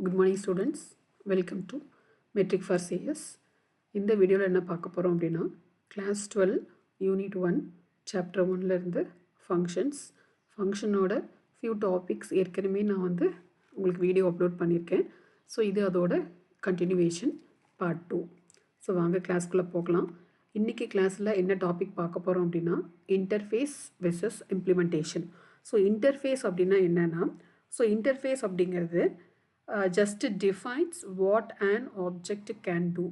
Good morning students. Welcome to Metric for CS. இந்த வீடியோவில் என்ன பார்க்க போகிறோம் அப்படின்னா கிளாஸ் 12 யூனிட் 1 சாப்டர் 1ல இருந்து ஃபங்க்ஷனோட ஃபியூ டாபிக்ஸ் ஏற்கனவே நான் உங்களுக்கு வீடியோ அப்லோட் பண்ணியிருக்கேன். ஸோ இது அதோட கண்டினியூவேஷன் பார்ட் 2. ஸோ வாங்க கிளாஸ்க்குள்ளே போகலாம். இன்றைக்கி கிளாஸில் என்ன டாபிக் பார்க்க போகிறோம் அப்படின்னா interface versus implementation. So interface அப்படின்னா என்னென்னா இன்டர்ஃபேஸ் அப்படிங்கிறது just defines what an object can do.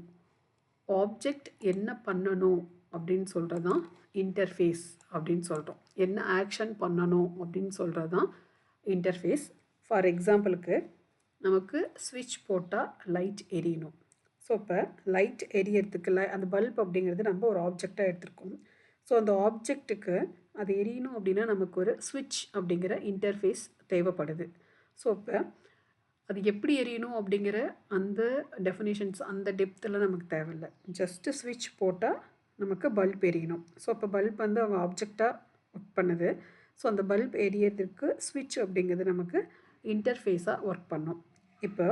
Object என்ன பண்ணணும் அப்படின்னு சொல்கிறது தான் இன்டர்ஃபேஸ் அப்படின்னு சொல்கிறோம். என்ன ஆக்ஷன் பண்ணணும் அப்படின்னு சொல்கிறது தான் இன்டர்ஃபேஸ். ஃபார் எக்ஸாம்பிளுக்கு நமக்கு ஸ்விட்ச் போட்டால் லைட் எரியணும். ஸோ இப்போ லைட் எரியறதுக்கு அந்த பல்ப் அப்படிங்கிறது நம்ம ஒரு ஆப்ஜெக்டாக எடுத்துருக்கோம். ஸோ அந்த ஆப்ஜெக்ட்டுக்கு அது எரியணும் அப்படின்னா நமக்கு ஒரு ஸ்விட்ச் அப்படிங்கிற இன்டர்ஃபேஸ் தேவைப்படுது. ஸோ இப்போ அது எப்படி எரியணும் அப்படிங்கிற அந்த டெஃபினேஷன்ஸ் அந்த டெப்த்தில் நமக்கு தேவையில்லை. ஜஸ்ட்டு ஸ்விட்ச் போட்டால் நமக்கு பல்ப் எரியணும். ஸோ அப்போ பல்ப் அவங்க ஆப்ஜெக்டாக ஒர்க் பண்ணுது. ஸோ அந்த பல்ப் எரியறதுக்கு ஸ்விட்ச் அப்படிங்கிறது நமக்கு இன்டர்ஃபேஸாக ஒர்க் பண்ணும். இப்போ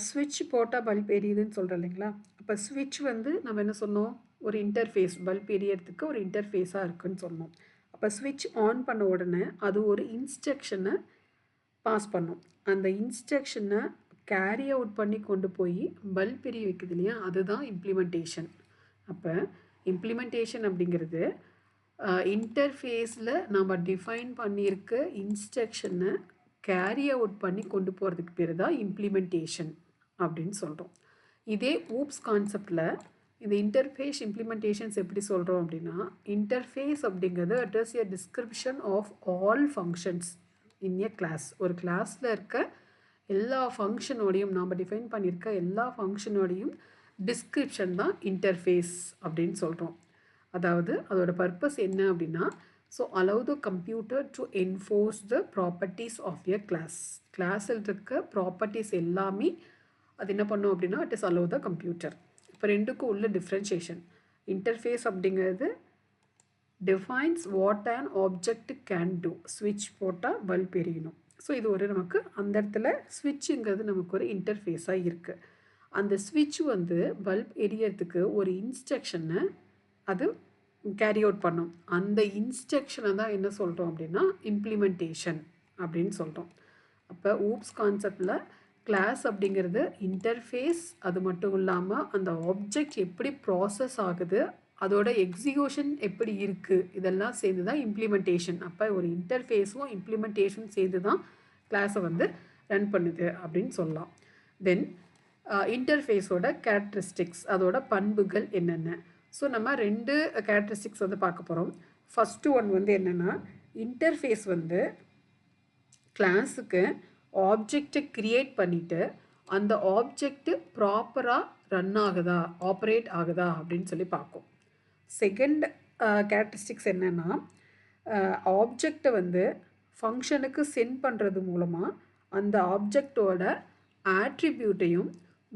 ஸ்விட்ச் போட்டால் பல்ப் எரியுதுன்னு சொல்கிறோம் இல்லைங்களா? அப்போ ஸ்விட்ச் நம்ம என்ன சொன்னோம், ஒரு இன்டர்ஃபேஸ், பல்ப் எரியறதுக்கு ஒரு இன்டர்ஃபேஸாக இருக்குதுன்னு சொன்னோம். அப்போ ஸ்விட்ச் ஆன் பண்ண உடனே அது ஒரு இன்ஸ்ட்ரக்ஷனை பாஸ் பண்ணும். அந்த இன்ஸ்ட்ரக்ஷனை கேரி அவுட் பண்ணி கொண்டு போய் பல்ப் எரிய வைக்குது இல்லையா, அதுதான் இம்ப்ளிமெண்டேஷன். அப்போ இம்ப்ளிமெண்டேஷன் அப்படிங்கிறது இன்டர்ஃபேஸில் நம்ம டிஃபைன் பண்ணியிருக்க இன்ஸ்ட்ரக்ஷனை கேரி அவுட் பண்ணி கொண்டு போகிறதுக்கு பேர் தான் இம்ப்ளிமெண்டேஷன் அப்படின்னு சொல்கிறோம். இதே ஊப்ஸ் கான்செப்டில் இந்த இன்டர்ஃபேஸ் இம்ப்ளிமெண்டேஷன்ஸ் எப்படி சொல்கிறோம் அப்படின்னா, இன்டர்ஃபேஸ் அப்படிங்கிறது it is a description of all functions in a class. ஒரு கிளாஸில் இருக்க எல்லா ஃபங்க்ஷனோடையும் நாம் டிஃபைன் பண்ணியிருக்க எல்லா ஃபங்க்ஷனோடையும் டிஸ்கிரிப்ஷன் தான் இன்டர்ஃபேஸ் அப்படின்னு சொல்கிறோம். அதாவது அதோட பர்பஸ் என்ன அப்படின்னா, so allow the computer to enforce the properties of a class. கிளாஸில் இருக்க ப்ராப்பர்ட்டிஸ் எல்லாமே அது என்ன பண்ணும் அப்படின்னா it is allow the computer. இப்போ ரெண்டுக்கும் உள்ள டிஃப்ரென்ஷியேஷன். இன்டர்ஃபேஸ் அப்படிங்கிறது defines what an object can do. ஸ்விட்ச் போட்டால் பல்ப் எரியணும். ஸோ இது ஒரு நமக்கு அந்த இடத்துல ஸ்விட்சுங்கிறது நமக்கு ஒரு இன்டர்ஃபேஸாக இருக்குது. அந்த ஸ்விட்ச் பல்ப் எரியறதுக்கு ஒரு இன்ஸ்ட்ரக்ஷனை அது கேரி அவுட் பண்ணும். அந்த இன்ஸ்ட்ரக்ஷனை தான் என்ன சொல்கிறோம் அப்படின்னா இம்ப்ளிமெண்டேஷன் அப்படின்னு சொல்கிறோம். அப்போ ஊப்ஸ் கான்செப்டில் கிளாஸ் அப்படிங்கிறது இன்டர்ஃபேஸ், அது மட்டும் இல்லாமல் அந்த ஆப்ஜெக்ட் எப்படி ப்ராசஸ் ஆகுது, அதோட எக்ஸிக்யூஷன் எப்படி இருக்குது, இதெல்லாம் சேர்ந்து தான் இம்ப்ளிமெண்டேஷன். அப்போ ஒரு இன்டர்ஃபேஸும் இம்ப்ளிமெண்டேஷன் சேர்ந்து தான் கிளாஸை ரன் பண்ணுது அப்படின்னு சொல்லலாம். தென் இன்டர்ஃபேஸோட கேரக்டரிஸ்டிக்ஸ், அதோட பண்புகள் என்னென்ன. ஸோ நம்ம ரெண்டு கேரக்டரிஸ்டிக்ஸ் பார்க்க போகிறோம். ஃபஸ்ட்டு ஒன் என்னென்னா, இன்டர்ஃபேஸ் கிளாஸுக்கு ஆப்ஜெக்டை க்ரியேட் பண்ணிவிட்டு அந்த ஆப்ஜெக்ட் ப்ராப்பராக ரன் ஆகுதா, ஆப்ரேட் ஆகுதா அப்படின்னு சொல்லி பார்க்கும். செகண்ட் கேரக்டரிஸ்டிக்ஸ் என்னென்னா, ஆப்ஜெக்டை ஃபங்க்ஷனுக்கு சென்ட் பண்ணுறது மூலமாக அந்த ஆப்ஜெக்டோட ஆட்ரிபியூட்டையும்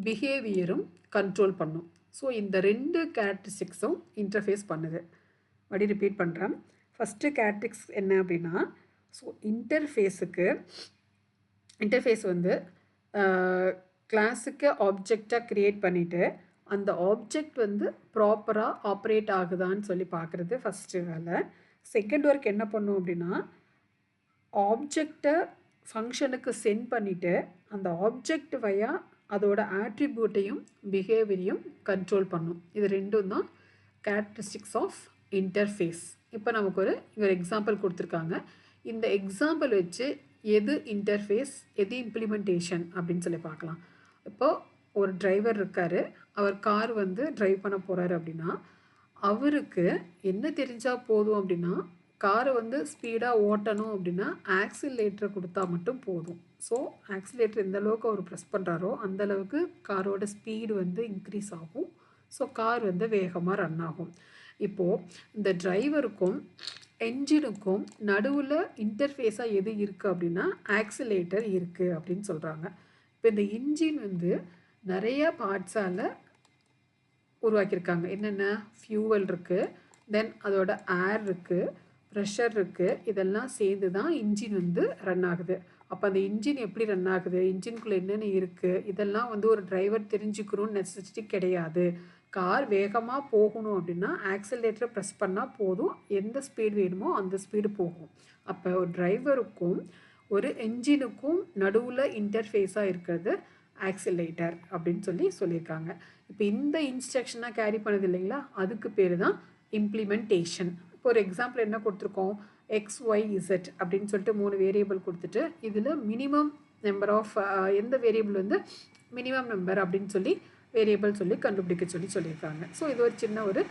பிஹேவியரும் கண்ட்ரோல் பண்ணும். ஸோ இந்த ரெண்டு கேரக்டரிஸ்டிக்ஸும் இன்டர்ஃபேஸ் பண்ணுது. மறுபடியும் ரிப்பீட் பண்ணுறேன். ஃபஸ்ட்டு கேரக்டரிஸ்டிக்ஸ் என்ன அப்படின்னா, ஸோ இன்டர்ஃபேஸ் கிளாஸுக்கு ஆப்ஜெக்டாக க்ரியேட் பண்ணிவிட்டு அந்த ஆப்ஜெக்ட் ப்ராப்பராக ஆப்ரேட் ஆகுதான்னு சொல்லி பார்க்குறது ஃபஸ்ட்டு வேலை. செகண்ட் ஒர்க் என்ன பண்ணும் அப்படின்னா, ஆப்ஜெக்டை ஃபங்க்ஷனுக்கு சென்ட் பண்ணிவிட்டு அந்த ஆப்ஜெக்ட் வயா அதோட ஆட்ரிபியூட்டையும் பிஹேவியரையும் கண்ட்ரோல் பண்ணும். இது ரெண்டும் தான் கேரக்டரிஸ்டிக்ஸ் ஆஃப் இன்டர்ஃபேஸ். இப்போ நமக்கு ஒரு எக்ஸாம்பிள் கொடுத்துருக்காங்க. இந்த எக்ஸாம்பிள் வச்சு எது இன்டர்ஃபேஸ் எது இம்ப்ளிமெண்டேஷன் அப்படின்னு சொல்லி பார்க்கலாம். இப்போது ஒரு டிரைவர் இருக்கார், அவர் கார் ட்ரைவ் பண்ண போகிறாரு அப்படின்னா அவருக்கு என்ன தெரிஞ்சால் போதும் அப்படின்னா, காரை ஸ்பீடாக ஓட்டணும் அப்படின்னா ஆக்சிலேட்டரை கொடுத்தா மட்டும் போதும். ஸோ ஆக்சிலேட்டர் எந்த அளவுக்கு அவர் ப்ரெஸ் பண்ணுறாரோ அந்தளவுக்கு காரோட ஸ்பீடு இன்க்ரீஸ் ஆகும். ஸோ கார் வேகமாக ரன் ஆகும். இப்போது இந்த டிரைவருக்கும் என்ஜினுக்கும் நடுவில் இன்டர்ஃபேஸாக எது இருக்குது அப்படின்னா ஆக்சிலேட்டர் இருக்குது அப்படின்னு சொல்கிறாங்க. இப்போ இந்த இன்ஜின் நிறைய பார்ட்ஸால் உருவாக்கியிருக்காங்க. என்னென்ன, ஃபியூவல் இருக்குது, தென் அதோட ஏர் இருக்குது, ப்ரெஷர் இருக்குது, இதெல்லாம் சேர்ந்து தான் இன்ஜின் ரன் ஆகுது. அப்போ அந்த இன்ஜின் எப்படி ரன் ஆகுது, இன்ஜின்குள்ளே என்னென்ன இருக்குது, இதெல்லாம் வந்து ஒரு டிரைவர் தெரிஞ்சுக்கணும்னு நெசசிட்டி கிடையாது. கார் வேகமாக போகணும் அப்படின்னா ஆக்சிலேட்டரை ப்ரெஸ் பண்ணால் போதும், எந்த ஸ்பீடு வேணுமோ அந்த ஸ்பீடு போகும். அப்போ ஒரு டிரைவருக்கும் ஒரு என்ஜினுக்கும் நடுவில் இன்டர்ஃபேஸாக இருக்கிறது ஆக்சிலேட்டர் அப்படின்னு சொல்லியிருக்காங்க. இப்போ இந்த இன்ஸ்ட்ரக்ஷனாக கேரி பண்ணது இல்லைங்களா, அதுக்கு பேர் தான் இம்ப்ளிமெண்டேஷன். இப்போ ஒரு எக்ஸாம்பிள் என்ன கொடுத்துருக்கோம், XYZ அப்படின்னு சொல்லிட்டு 3 வேரியபிள் கொடுத்துட்டு இதில் மினிமம் நம்பர் ஆஃப் எந்த வேரியபிள் வந்து மினிமம் நம்பர் அப்படின்னு சொல்லி வேரியபிள் சொல்லி கண்டுபிடிக்க சொல்லியிருக்காங்க. ஸோ இது ஒரு சின்ன ஒரு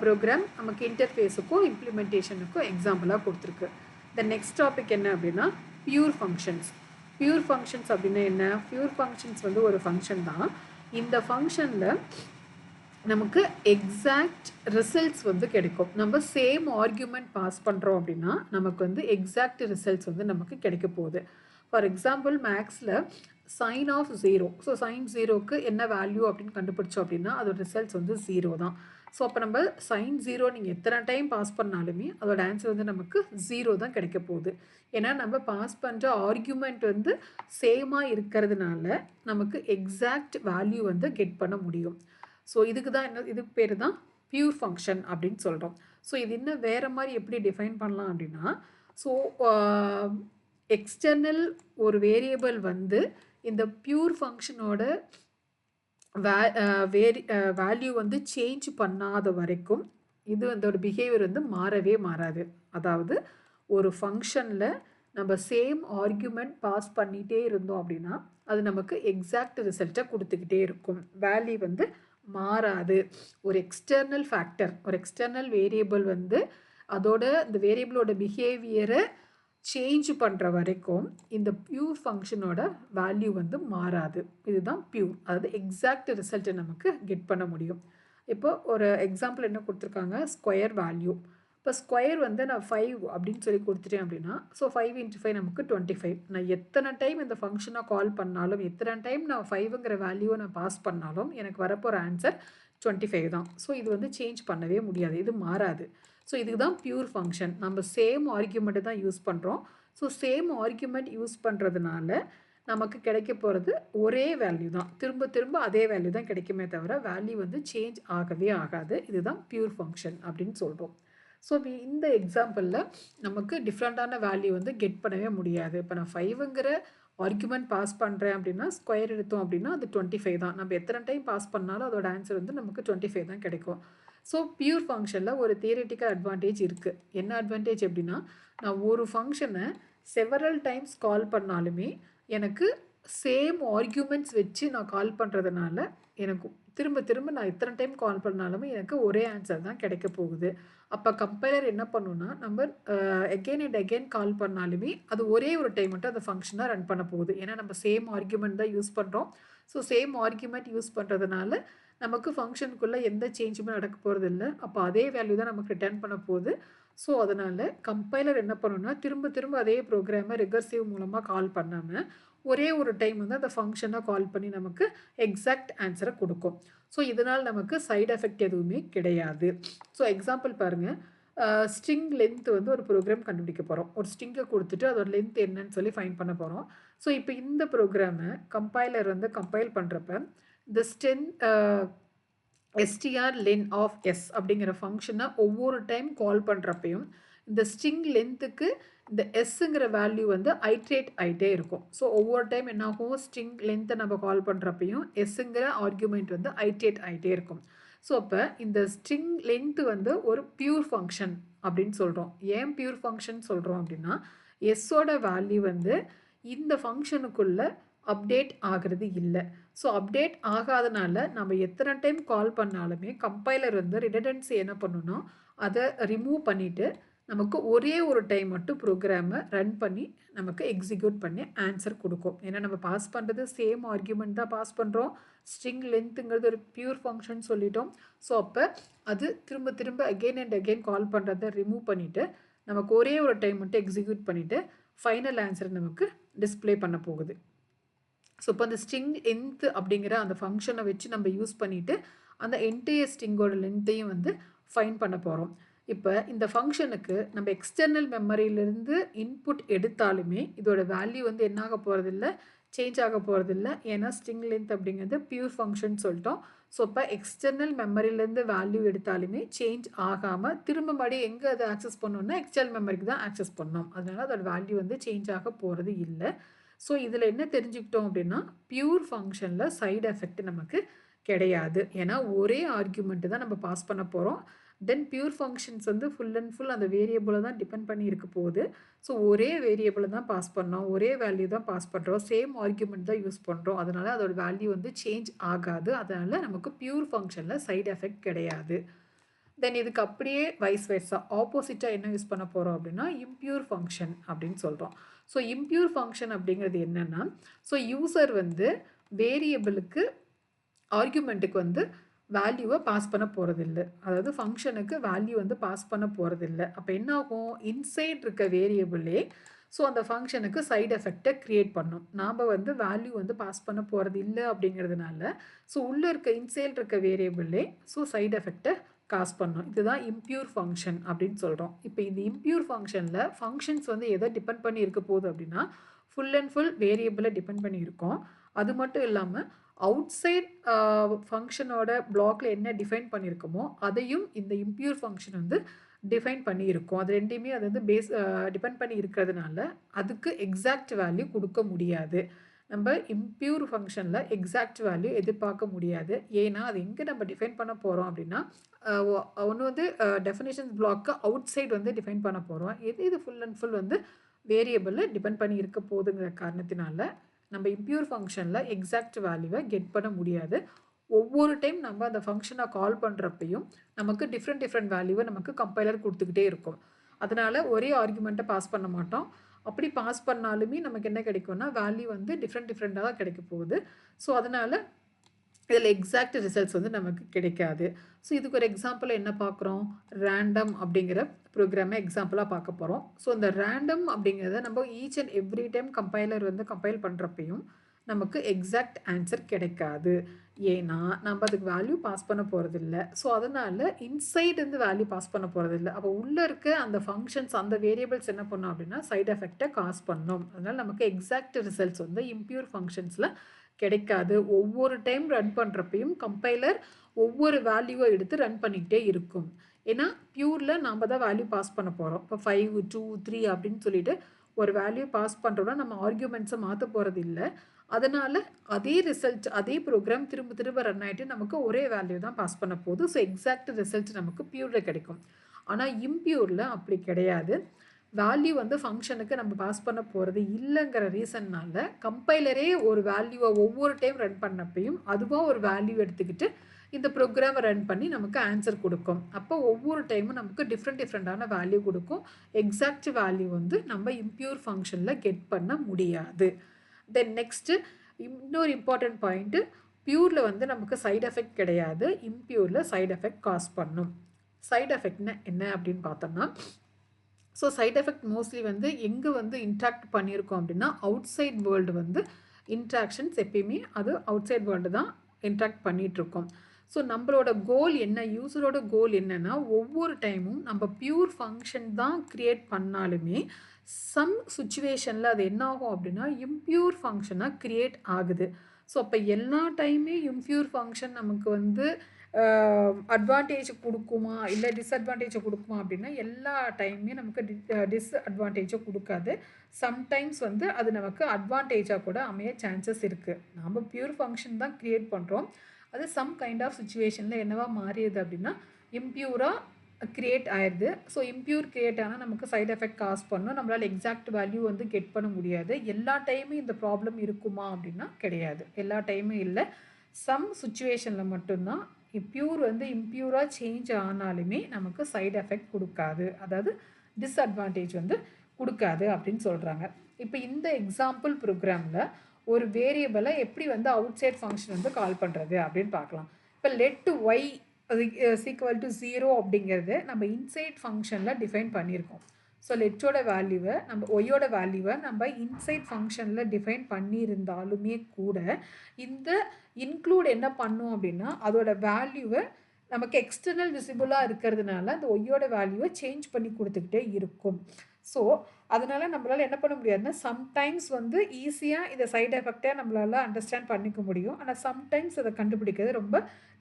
ப்ரோக்ராம் நமக்கு இன்டர்ஃபேஸுக்கும் இம்ப்ளிமெண்டேஷனுக்கும் எக்ஸாம்பிளாக கொடுத்துருக்கு. த நெக்ஸ்ட் டாபிக் என்ன அப்படின்னா பியூர் ஃபங்க்ஷன்ஸ். பியூர் ஃபங்க்ஷன்ஸ் அப்படின்னா என்ன, பியூர் ஃபங்க்ஷன்ஸ் வந்து ஒரு ஃபங்க்ஷன் தான். இந்த ஃபங்க்ஷனில் நமக்கு எக்ஸாக்ட் ரிசல்ட்ஸ் வந்து கிடைக்கும். நம்ம சேம் ஆர்குமெண்ட் பாஸ் பண்ணுறோம் அப்படின்னா நமக்கு வந்து எக்ஸாக்ட் ரிசல்ட்ஸ் வந்து நமக்கு கிடைக்க போகுது. ஃபார் எக்ஸாம்பிள் மேக்ஸில் சைன் ஆஃப் 0, ஸோ சைன் 0க்கு என்ன வேல்யூ அப்படின்னு கண்டுபிடிச்சோம் அப்படின்னா அதோட ரிசல்ட்ஸ் வந்து 0 தான். ஸோ அப்போ நம்ம சைன் 0 நீங்கள் எத்தனை டைம் பாஸ் பண்ணாலுமே அதோட ஆன்சர் வந்து நமக்கு 0 தான் கிடைக்க போகுது. ஏன்னா நம்ம பாஸ் பண்ணுற ஆர்குமெண்ட் வந்து சேமாக இருக்கிறதுனால நமக்கு எக்ஸாக்ட் வேல்யூ வந்து கெட் பண்ண முடியும். ஸோ இதுக்கு தான் இதுக்கு பேர் தான் பியூர் ஃபங்க்ஷன் அப்படின்னு சொல்கிறோம். ஸோ இது இன்னும் வேறு மாதிரி எப்படி டிஃபைன் பண்ணலாம் அப்படின்னா, ஸோ எக்ஸ்டர்னல் ஒரு வேரியபிள் வந்து இந்த பியூர் ஃபங்க்ஷனோட வேல்யூ வந்து சேஞ்ச் பண்ணாத வரைக்கும் இது அதோட பிஹேவியர் வந்து மாறவே மாறாது. அதாவது ஒரு ஃபங்க்ஷனில் நம்ம சேம் ஆர்குமெண்ட் பாஸ் பண்ணிகிட்டே இருந்தோம் அப்படின்னா அது நமக்கு எக்ஸாக்ட் ரிசல்ட்டை கொடுத்துக்கிட்டே இருக்கும், வேல்யூ வந்து மாறாது. ஒரு எக்ஸ்டர்னல் ஃபேக்டர், ஒரு எக்ஸ்டர்னல் வேரியபிள் வந்து அதோட இந்த வேரியபிளோட பிஹேவியரை சேஞ்ச் பண்ணுற வரைக்கும் இந்த பியூர் ஃபங்க்ஷனோட வேல்யூ வந்து மாறாது. இதுதான் பியூர், அதாவது எக்ஸாக்ட் ரிசல்ட்டை நமக்கு கெட் பண்ண முடியும். இப்போ ஒரு எக்ஸாம்பிள் என்ன கொடுத்துருக்காங்க, ஸ்கொயர் வேல்யூ. இப்போ ஸ்கொயர் வந்து நான் 5 அப்படின்னு சொல்லி கொடுத்துட்டேன் அப்படின்னா, ஸோ 5 × 5 நமக்கு 25. நான் எத்தனை டைம் இந்த ஃபங்க்ஷனை கால் பண்ணாலும், எத்தனை டைம் நான் 5ங்கிற வேல்யூவை நான் பாஸ் பண்ணாலும் எனக்கு வரப்போகிற ஆன்சர் 25 தான். ஸோ இது வந்து சேஞ்ச் பண்ணவே முடியாது, இது மாறாது. ஸோ இதுக்கு தான் பியூர் ஃபங்க்ஷன். நம்ம சேம் ஆர்குமெண்ட்டு தான் யூஸ் பண்ணுறோம். ஸோ சேம் ஆர்குமெண்ட் யூஸ் பண்ணுறதுனால நமக்கு கிடைக்க போகிறது ஒரே வேல்யூ தான், திரும்ப திரும்ப அதே வேல்யூ தான் கிடைக்குமே தவிர வேல்யூ வந்து சேஞ்ச் ஆகவே ஆகாது. இதுதான் பியூர் ஃபங்க்ஷன் அப்படின்னு சொல்கிறோம். ஸோ இந்த எக்ஸாம்பிளில் நமக்கு டிஃப்ரெண்ட்டான வேல்யூ வந்து கெட் பண்ணவே முடியாது. இப்போ நான் 5ங்கிற ஆர்குமெண்ட் பாஸ் பண்ணுறேன் அப்படின்னா ஸ்கொயர் எடுத்தோம் அப்படின்னா அது 25 தான். நம்ம எத்தனை டைம் பாஸ் பண்ணாலும் அதோட ஆன்சர் வந்து நமக்கு 25 தான் கிடைக்கும். ஸோ பியூர் ஃபங்க்ஷனில் ஒரு தியரிட்டிக்கல் அட்வான்டேஜ் இருக்குது. என்ன அட்வான்டேஜ் அப்படின்னா, நான் ஒரு ஃபங்க்ஷனை செவரல் டைம்ஸ் கால் பண்ணாலுமே எனக்கு சேம் ஆர்குமெண்ட்ஸ் வச்சு நான் கால் பண்ணுறதுனால எனக்கு திரும்ப திரும்ப நான் எத்தனை டைம் கால் பண்ணாலுமே எனக்கு ஒரே ஆன்சர் தான் கிடைக்க போகுது. அப்போ கம்பைலர் என்ன பண்ணுன்னா, நம்ம அகெயின் அண்ட் அகெயின் கால் பண்ணாலுமே அது ஒரே ஒரு டைம் மட்டும் அந்த ஃபங்க்ஷனாக ரன் பண்ண போகுது. ஏன்னா நம்ம சேம் ஆர்குமெண்ட் தான் யூஸ் பண்ணுறோம். ஸோ சேம் ஆர்குமெண்ட் யூஸ் பண்ணுறதுனால நமக்கு ஃபங்க்ஷனுக்குள்ளே எந்த சேஞ்சுமே நடக்க போகிறது இல்லை. அப்போ அதே வேல்யூ தான் நமக்கு ரிட்டர்ன் பண்ண போகுது. ஸோ அதனால் கம்பைலர் என்ன பண்ணுன்னா, திரும்ப திரும்ப அதே ப்ரோக்ராமை ரிகர்சிவ் மூலமாக கால் பண்ணாமல் ஒரே ஒரு டைம் வந்து அந்த ஃபங்க்ஷனை கால் பண்ணி நமக்கு எக்ஸாக்ட் ஆன்சரை கொடுக்கும். ஸோ இதனால் நமக்கு சைடு எஃபெக்ட் எதுவுமே கிடையாது. ஸோ எக்ஸாம்பிள் பாருங்கள், ஸ்ட்ரிங் லென்த் வந்து ஒரு ப்ரோக்ராம் கண்டுபிடிக்க போகிறோம். ஒரு ஸ்ட்ரிங்கை கொடுத்துட்டு அதோட லென்த் என்னன்னு சொல்லி ஃபைன் பண்ண போகிறோம். ஸோ இப்போ இந்த ப்ரோக்ராமை கம்பைலர் வந்து கம்பைல் பண்ணுறப்ப இந்த strlen of s அப்படிங்கிற ஃபங்க்ஷனை ஒவ்வொரு டைம் கால் பண்ணுறப்பையும் இந்த ஸ்ட்ரிங் லென்த்துக்கு இந்த எஸ்ஸுங்கிற வேல்யூ வந்து ஐட்ரேட் ஆகிட்டே இருக்கும். ஸோ ஒவ்வொரு டைம் என்னாகும், ஸ்ட்ரிங் லென்த்தை நம்ம கால் பண்ணுறப்பையும் எஸ்ஸுங்கிற ஆர்குமெண்ட் வந்து ஐட்ரேட் ஆகிட்டே இருக்கும். ஸோ அப்போ இந்த ஸ்ட்ரிங் லென்த்து வந்து ஒரு பியூர் ஃபங்க்ஷன் அப்படின்னு சொல்கிறோம். ஏன் பியூர் ஃபங்க்ஷன் சொல்கிறோம் அப்படின்னா, எஸ்ஸோட வேல்யூ வந்து இந்த ஃபங்க்ஷனுக்குள்ளே அப்டேட் ஆகிறது இல்லை. ஸோ அப்டேட் ஆகாதனால நம்ம எத்தனை டைம் கால் பண்ணாலுமே கம்பைலர் வந்து ரிடண்டன்சி என்ன பண்ணுன்னா, அதை ரிமூவ் பண்ணிவிட்டு நமக்கு ஒரே ஒரு டைம் மட்டும் ப்ரோக்ராமை ரன் பண்ணி நமக்கு எக்ஸிக்யூட் பண்ணி ஆன்சர் கொடுக்கும். ஏன்னா நம்ம பாஸ் பண்ணுறது சேம் ஆர்குமெண்ட் தான் பாஸ் பண்ணுறோம். ஸ்ட்ரிங் லென்த்துங்கிறது ஒரு பியூர் ஃபங்க்ஷன் சொல்லிட்டோம். ஸோ அப்போ அது திரும்ப திரும்ப அகெயின் அண்ட் அகெயின் கால் பண்ணுறதை ரிமூவ் பண்ணிவிட்டு நமக்கு ஒரே ஒரு டைம் மட்டும் எக்ஸிக்யூட் பண்ணிவிட்டு ஃபைனல் ஆன்சர் நமக்கு டிஸ்பிளே பண்ண போகுது. ஸோ இப்போ அந்த ஸ்ட்ரிங் லென்த் அப்படிங்கிற அந்த ஃபங்க்ஷனை வச்சு நம்ம யூஸ் பண்ணிவிட்டு அந்த என்டையர் ஸ்ட்ரிங்கோட லென்த்தையும் வந்து ஃபைன் பண்ண போகிறோம். இப்போ இந்த ஃபங்க்ஷனுக்கு நம்ம எக்ஸ்டர்னல் மெமரியிலேருந்து இன்புட் எடுத்தாலுமே இதோட வேல்யூ வந்து என்ன ஆக போகிறதில்ல, சேஞ்ச் ஆக போகிறதில்ல. ஏன்னா ஸ்ட்ரிங் லென்த் அப்படிங்கிறது பியூர் ஃபங்க்ஷன் சொல்லிட்டோம். ஸோ இப்போ எக்ஸ்டர்னல் மெமரியிலேருந்து வேல்யூ எடுத்தாலுமே சேஞ்ச் ஆகாமல் திரும்ப மறுபடியும் எங்கே அதை ஆக்சஸ் பண்ணணும்னா எக்ஸ்டர்னல் மெமரிக்கு தான் ஆக்சஸ் பண்ணணும். அதனால அதோட வேல்யூ வந்து சேஞ்ச் ஆக போகிறது இல்லை. ஸோ இதில் என்ன தெரிஞ்சுக்கிட்டோம் அப்படின்னா பியூர் ஃபங்க்ஷனில் சைடு எஃபெக்ட் நமக்கு கிடையாது. ஏன்னா ஒரே ஆர்குமெண்ட்டு தான் நம்ம பாஸ் பண்ண போகிறோம். தென் பியூர் ஃபங்க்ஷன்ஸ் வந்து ஃபுல் அண்ட் ஃபுல் அந்த வேரியபிளை தான் டிபெண்ட் பண்ணி இருக்க போகுது. ஸோ ஒரே வேரியபிளை தான் பாஸ் பண்ணோம், ஒரே வேல்யூ தான் பாஸ் பண்ணுறோம், சேம் ஆர்குமெண்ட் தான் யூஸ் பண்ணுறோம். அதனால் அதோட வேல்யூ வந்து சேஞ்ச் ஆகாது. அதனால் நமக்கு பியூர் ஃபங்க்ஷனில் சைடு எஃபெக்ட் கிடையாது. தென் இதுக்கு அப்படியே வைஸ் வெர்சா ஆப்போசிட்டாக என்ன யூஸ் பண்ண போகிறோம் அப்படின்னா இம்பியூர் ஃபங்க்ஷன் அப்படின்னு சொல்கிறோம். ஸோ இம்பியூர் ஃபங்க்ஷன் அப்படிங்கிறது என்னென்னா, ஸோ யூசர் வந்து வேரியபிளுக்கு ஆர்குமெண்ட்டுக்கு வந்து வேல்யூவை பாஸ் பண்ண போகிறதில்ல. அதாவது ஃபங்க்ஷனுக்கு வேல்யூ வந்து பாஸ் பண்ண போகிறதில்ல. அப்போ என்ன ஆகும், இன்சைட் இருக்க வேரியபிளே ஸோ அந்த ஃபங்க்ஷனுக்கு சைடு எஃபெக்டை க்ரியேட் பண்ணும். நாம் வந்து வேல்யூ வந்து பாஸ் பண்ண போகிறது இல்லை அப்படிங்கிறதுனால ஸோ உள்ளே இருக்க இன்சைட் இருக்க வேரியபிளே ஸோ சைடு எஃபெக்டை காஸ் பண்ணும். இதுதான் இம்பியூர் ஃபங்க்ஷன் அப்படின்னு சொல்கிறோம். இப்போ இந்த இம்பியூர் ஃபங்க்ஷனில் ஃபங்க்ஷன்ஸ் வந்து எதை டிபெண்ட் பண்ணி இருக்க போகுது அப்படின்னா ஃபுல் அண்ட் ஃபுல் வேரியபிளை டிபெண்ட் பண்ணி இருக்கோம். அது மட்டும் இல்லாமல் அவுட் சைட் ஃபங்க்ஷனோட பிளாக்ல என்ன டிஃபைன் பண்ணியிருக்கோமோ அதையும் இந்த இம்பியூர் ஃபங்க்ஷன் வந்து டிஃபைன் பண்ணியிருக்கோம். அது ரெண்டையுமே அது வந்து டிபெண்ட் பண்ணி இருக்கிறதுனால அதுக்கு எக்ஸாக்ட் வேல்யூ கொடுக்க முடியாது. நம்ம இம்பியூர் ஃபங்க்ஷனில் எக்ஸாக்ட் வேல்யூ எதிர்பார்க்க முடியாது. ஏன்னா அது எங்கே நம்ம டிஃபைன் பண்ண போகிறோம் அப்படின்னா ஒன்று வந்து டெஃபினேஷன்ஸ் பிளாக்கு அவுட் சைட் வந்து டிஃபைன் பண்ண போகிறோம். இது ஃபுல் அண்ட் ஃபுல் வந்து வேரியபிளில் டிபெண்ட் பண்ணி இருக்க போதுங்கிற காரணத்தினால நம்ம இம்பியூர் ஃபங்க்ஷனில் எக்ஸாக்ட் வேல்யூவை கெட் பண்ண முடியாது. ஒவ்வொரு டைம் நம்ம அந்த ஃபங்க்ஷனை கால் பண்ணுறப்பையும் நமக்கு டிஃப்ரெண்ட் வேல்யூவை நமக்கு கம்பைலர் கொடுத்துக்கிட்டே இருக்கும். அதனால் ஒரே ஆர்குமெண்ட்டை பாஸ் பண்ண மாட்டோம். அப்படி பாஸ் பண்ணாலுமே நமக்கு என்ன கிடைக்கும்னா வேல்யூ வந்து டிஃப்ரெண்ட்டாக தான் கிடைக்க போகுது. ஸோ அதனால் இதில் எக்ஸாக்ட் ரிசல்ட்ஸ் வந்து நமக்கு கிடைக்காது. ஸோ இதுக்கு ஒரு எக்ஸாம்பிள் என்ன பார்க்குறோம், ரேண்டம் அப்படிங்கிற ப்ரோக்ராமை எக்ஸாம்பிளாக பார்க்க போகிறோம். ஸோ இந்த ரேண்டம் அப்படிங்கிறத நம்ம each and every time compiler வந்து கம்பைல் பண்ணுறப்பையும் நமக்கு எக்ஸாக்ட் ஆன்சர் கிடைக்காது. ஏன்னா நம்ம அதுக்கு வேல்யூ பாஸ் பண்ண போகிறதில்ல. ஸோ அதனால் இன்சைட் வந்து வேல்யூ பாஸ் பண்ண போகிறதில்ல. அப்போ உள்ளே இருக்க அந்த ஃபங்க்ஷன்ஸ் அந்த வேரியபிள்ஸ் என்ன பண்ணோம் அப்படின்னா சைடு எஃபெக்டை காஸ் பண்ணோம். அதனால் நமக்கு எக்ஸாக்ட் ரிசல்ட்ஸ் வந்து இம்பியூர் ஃபங்க்ஷன்ஸில் கிடைக்காது. ஒவ்வொரு டைம் ரன் பண்ணுறப்பையும் கம்பைலர் ஒவ்வொரு வேல்யூவை எடுத்து ரன் பண்ணிக்கிட்டே இருக்கும். ஏன்னா பியூரில் நாம் தான் வேல்யூ பாஸ் பண்ண போகிறோம். இப்போ 5, 2, 3 அப்படின்னு சொல்லிட்டு ஒரு வேல்யூ பாஸ் பண்ணுறோன்னா நம்ம ஆர்குமெண்ட்ஸை மாற்ற போகிறது இல்லை. அதனால் அதே ரிசல்ட் அதே ப்ரோக்ராம் திரும்ப ரன் ஆகிட்டு நமக்கு ஒரே வேல்யூ தான் பாஸ் பண்ண போகுது. ஸோ எக்ஸாக்ட் ரிசல்ட் நமக்கு பியூரில் கிடைக்கும். ஆனால் இம்பியூரில் அப்படி கிடையாது. வேல்யூ வந்து ஃபங்க்ஷனுக்கு நம்ம பாஸ் பண்ண போகிறது இல்லைங்கிற ரீசன்னால் கம்பைலரே ஒரு வேல்யூவை ஒவ்வொரு டைம் ரன் பண்ணப்பையும் அதுவாக ஒரு வேல்யூ எடுத்துக்கிட்டு இந்த ப்ரோக்ராமை ரன் பண்ணி நமக்கு ஆன்சர் கொடுக்கும். அப்போ ஒவ்வொரு டைமும் நமக்கு டிஃப்ரெண்ட்டான வேல்யூ கொடுக்கும். எக்ஸாக்ட் வேல்யூ வந்து நம்ம இம்பியூர் ஃபங்க்ஷனில் கெட் பண்ண முடியாது. தென் நெக்ஸ்ட்டு இன்னொரு இம்பார்ட்டன்ட் பாயிண்ட்டு, பியூரில் வந்து நமக்கு சைடு எஃபெக்ட் கிடையாது, இம்பியூரில் சைடு எஃபெக்ட் காஸ் பண்ணும். சைடு எஃபெக்ட்னா என்ன அப்படின்னு பார்த்தோம்னா, ஸோ சைட் எஃபெக்ட் மோஸ்ட்லி வந்து எங்கே வந்து இன்ட்ராக்ட் பண்ணியிருக்கோம் அப்படின்னா அவுட் சைட் வேர்ல்டு வந்து இன்ட்ராக்ஷன்ஸ் எப்பயுமே அது அவுட் சைட் வேர்ல்டு தான் இன்ட்ராக்ட் பண்ணிகிட்ருக்கோம். ஸோ நம்மளோட கோல் என்ன, யூஸரோட கோல் என்னென்னா ஒவ்வொரு டைமும் நம்ம பியூர் ஃபங்க்ஷன் தான் க்ரியேட் பண்ணாலுமே சம் சுச்சுவேஷனில் அது என்ன ஆகும் அப்படின்னா இம்பியூர் ஃபங்க்ஷனாக க்ரியேட் ஆகுது. ஸோ அப்போ எல்லா டைமே இம்பியூர் ஃபங்க்ஷன் நமக்கு வந்து அட்வான்டேஜ் கொடுக்குமா இல்லை டிஸ்அட்வான்டேஜை கொடுக்குமா அப்படின்னா எல்லா டைமே நமக்கு டிஸ்அட்வான்டேஜை கொடுக்காது. சம்டைம்ஸ் வந்து அது நமக்கு அட்வான்டேஜாக கூட அமைய சான்சஸ் இருக்குது. நம்ம பியூர் ஃபங்க்ஷன் தான் க்ரியேட் பண்ணுறோம், அது சம் கைண்ட் ஆஃப் சுச்சுவேஷனில் என்னவா மாறியது அப்படின்னா இம்பியூராக க்ரியேட் ஆயிடுது. ஸோ இம்பியூர் க்ரியேட் ஆனால் நமக்கு சைட் எஃபெக்ட் காஸ் பண்ணும். நம்மளால் எக்ஸாக்ட் வேல்யூ வந்து கெட் பண்ண முடியாது. எல்லா டைமும் இந்த ப்ராப்ளம் இருக்குமா அப்படின்னா கிடையாது, எல்லா டைமும் இல்லை. சம் சுச்சுவேஷனில் மட்டும்தான் பியூர் வந்து இம்பியூராக சேஞ்ச் ஆனாலுமே நமக்கு சைடு எஃபெக்ட் கொடுக்காது, அதாவது டிஸ்அட்வான்டேஜ் வந்து கொடுக்காது அப்படின்னு சொல்கிறாங்க. இப்போ இந்த எக்ஸாம்பிள் ப்ரோக்ராமில் ஒரு வேரியபிளை எப்படி வந்து அவுட் சைட் ஃபங்க்ஷன் வந்து கால் பண்ணுறது அப்படின்னு பார்க்கலாம். இப்போ லெட் ஒய் ஈக்குவல் டு 0 அப்படிங்கிறது நம்ம இன்சைட் ஃபங்க்ஷனில் டிஃபைன் பண்ணியிருக்கோம். ஸோ லெட்டோட வேல்யூவை நம்ம ஒய்யோட வேல்யூவை நம்ம இன்சைட் ஃபங்க்ஷனில் டிஃபைன் பண்ணியிருந்தாலுமே கூட இந்த இன்க்ளூட் என்ன பண்ணும் அப்படின்னா அதோட வேல்யூவை நமக்கு எக்ஸ்டர்னல் விசிபிளாக இருக்கிறதுனால அந்த ஒய்யோட வேல்யூவை சேஞ்ச் பண்ணி கொடுத்துக்கிட்டே இருக்கும். ஸோ அதனால் நம்மளால் என்ன பண்ண முடியாதுன்னா சம்டைம்ஸ் வந்து ஈஸியாக இதை சைடு எஃபெக்டாக நம்மளால் அண்டர்ஸ்டாண்ட் பண்ணிக்க முடியும். ஆனால் சம்டைம்ஸ் அதை கண்டுபிடிக்கிறது ரொம்ப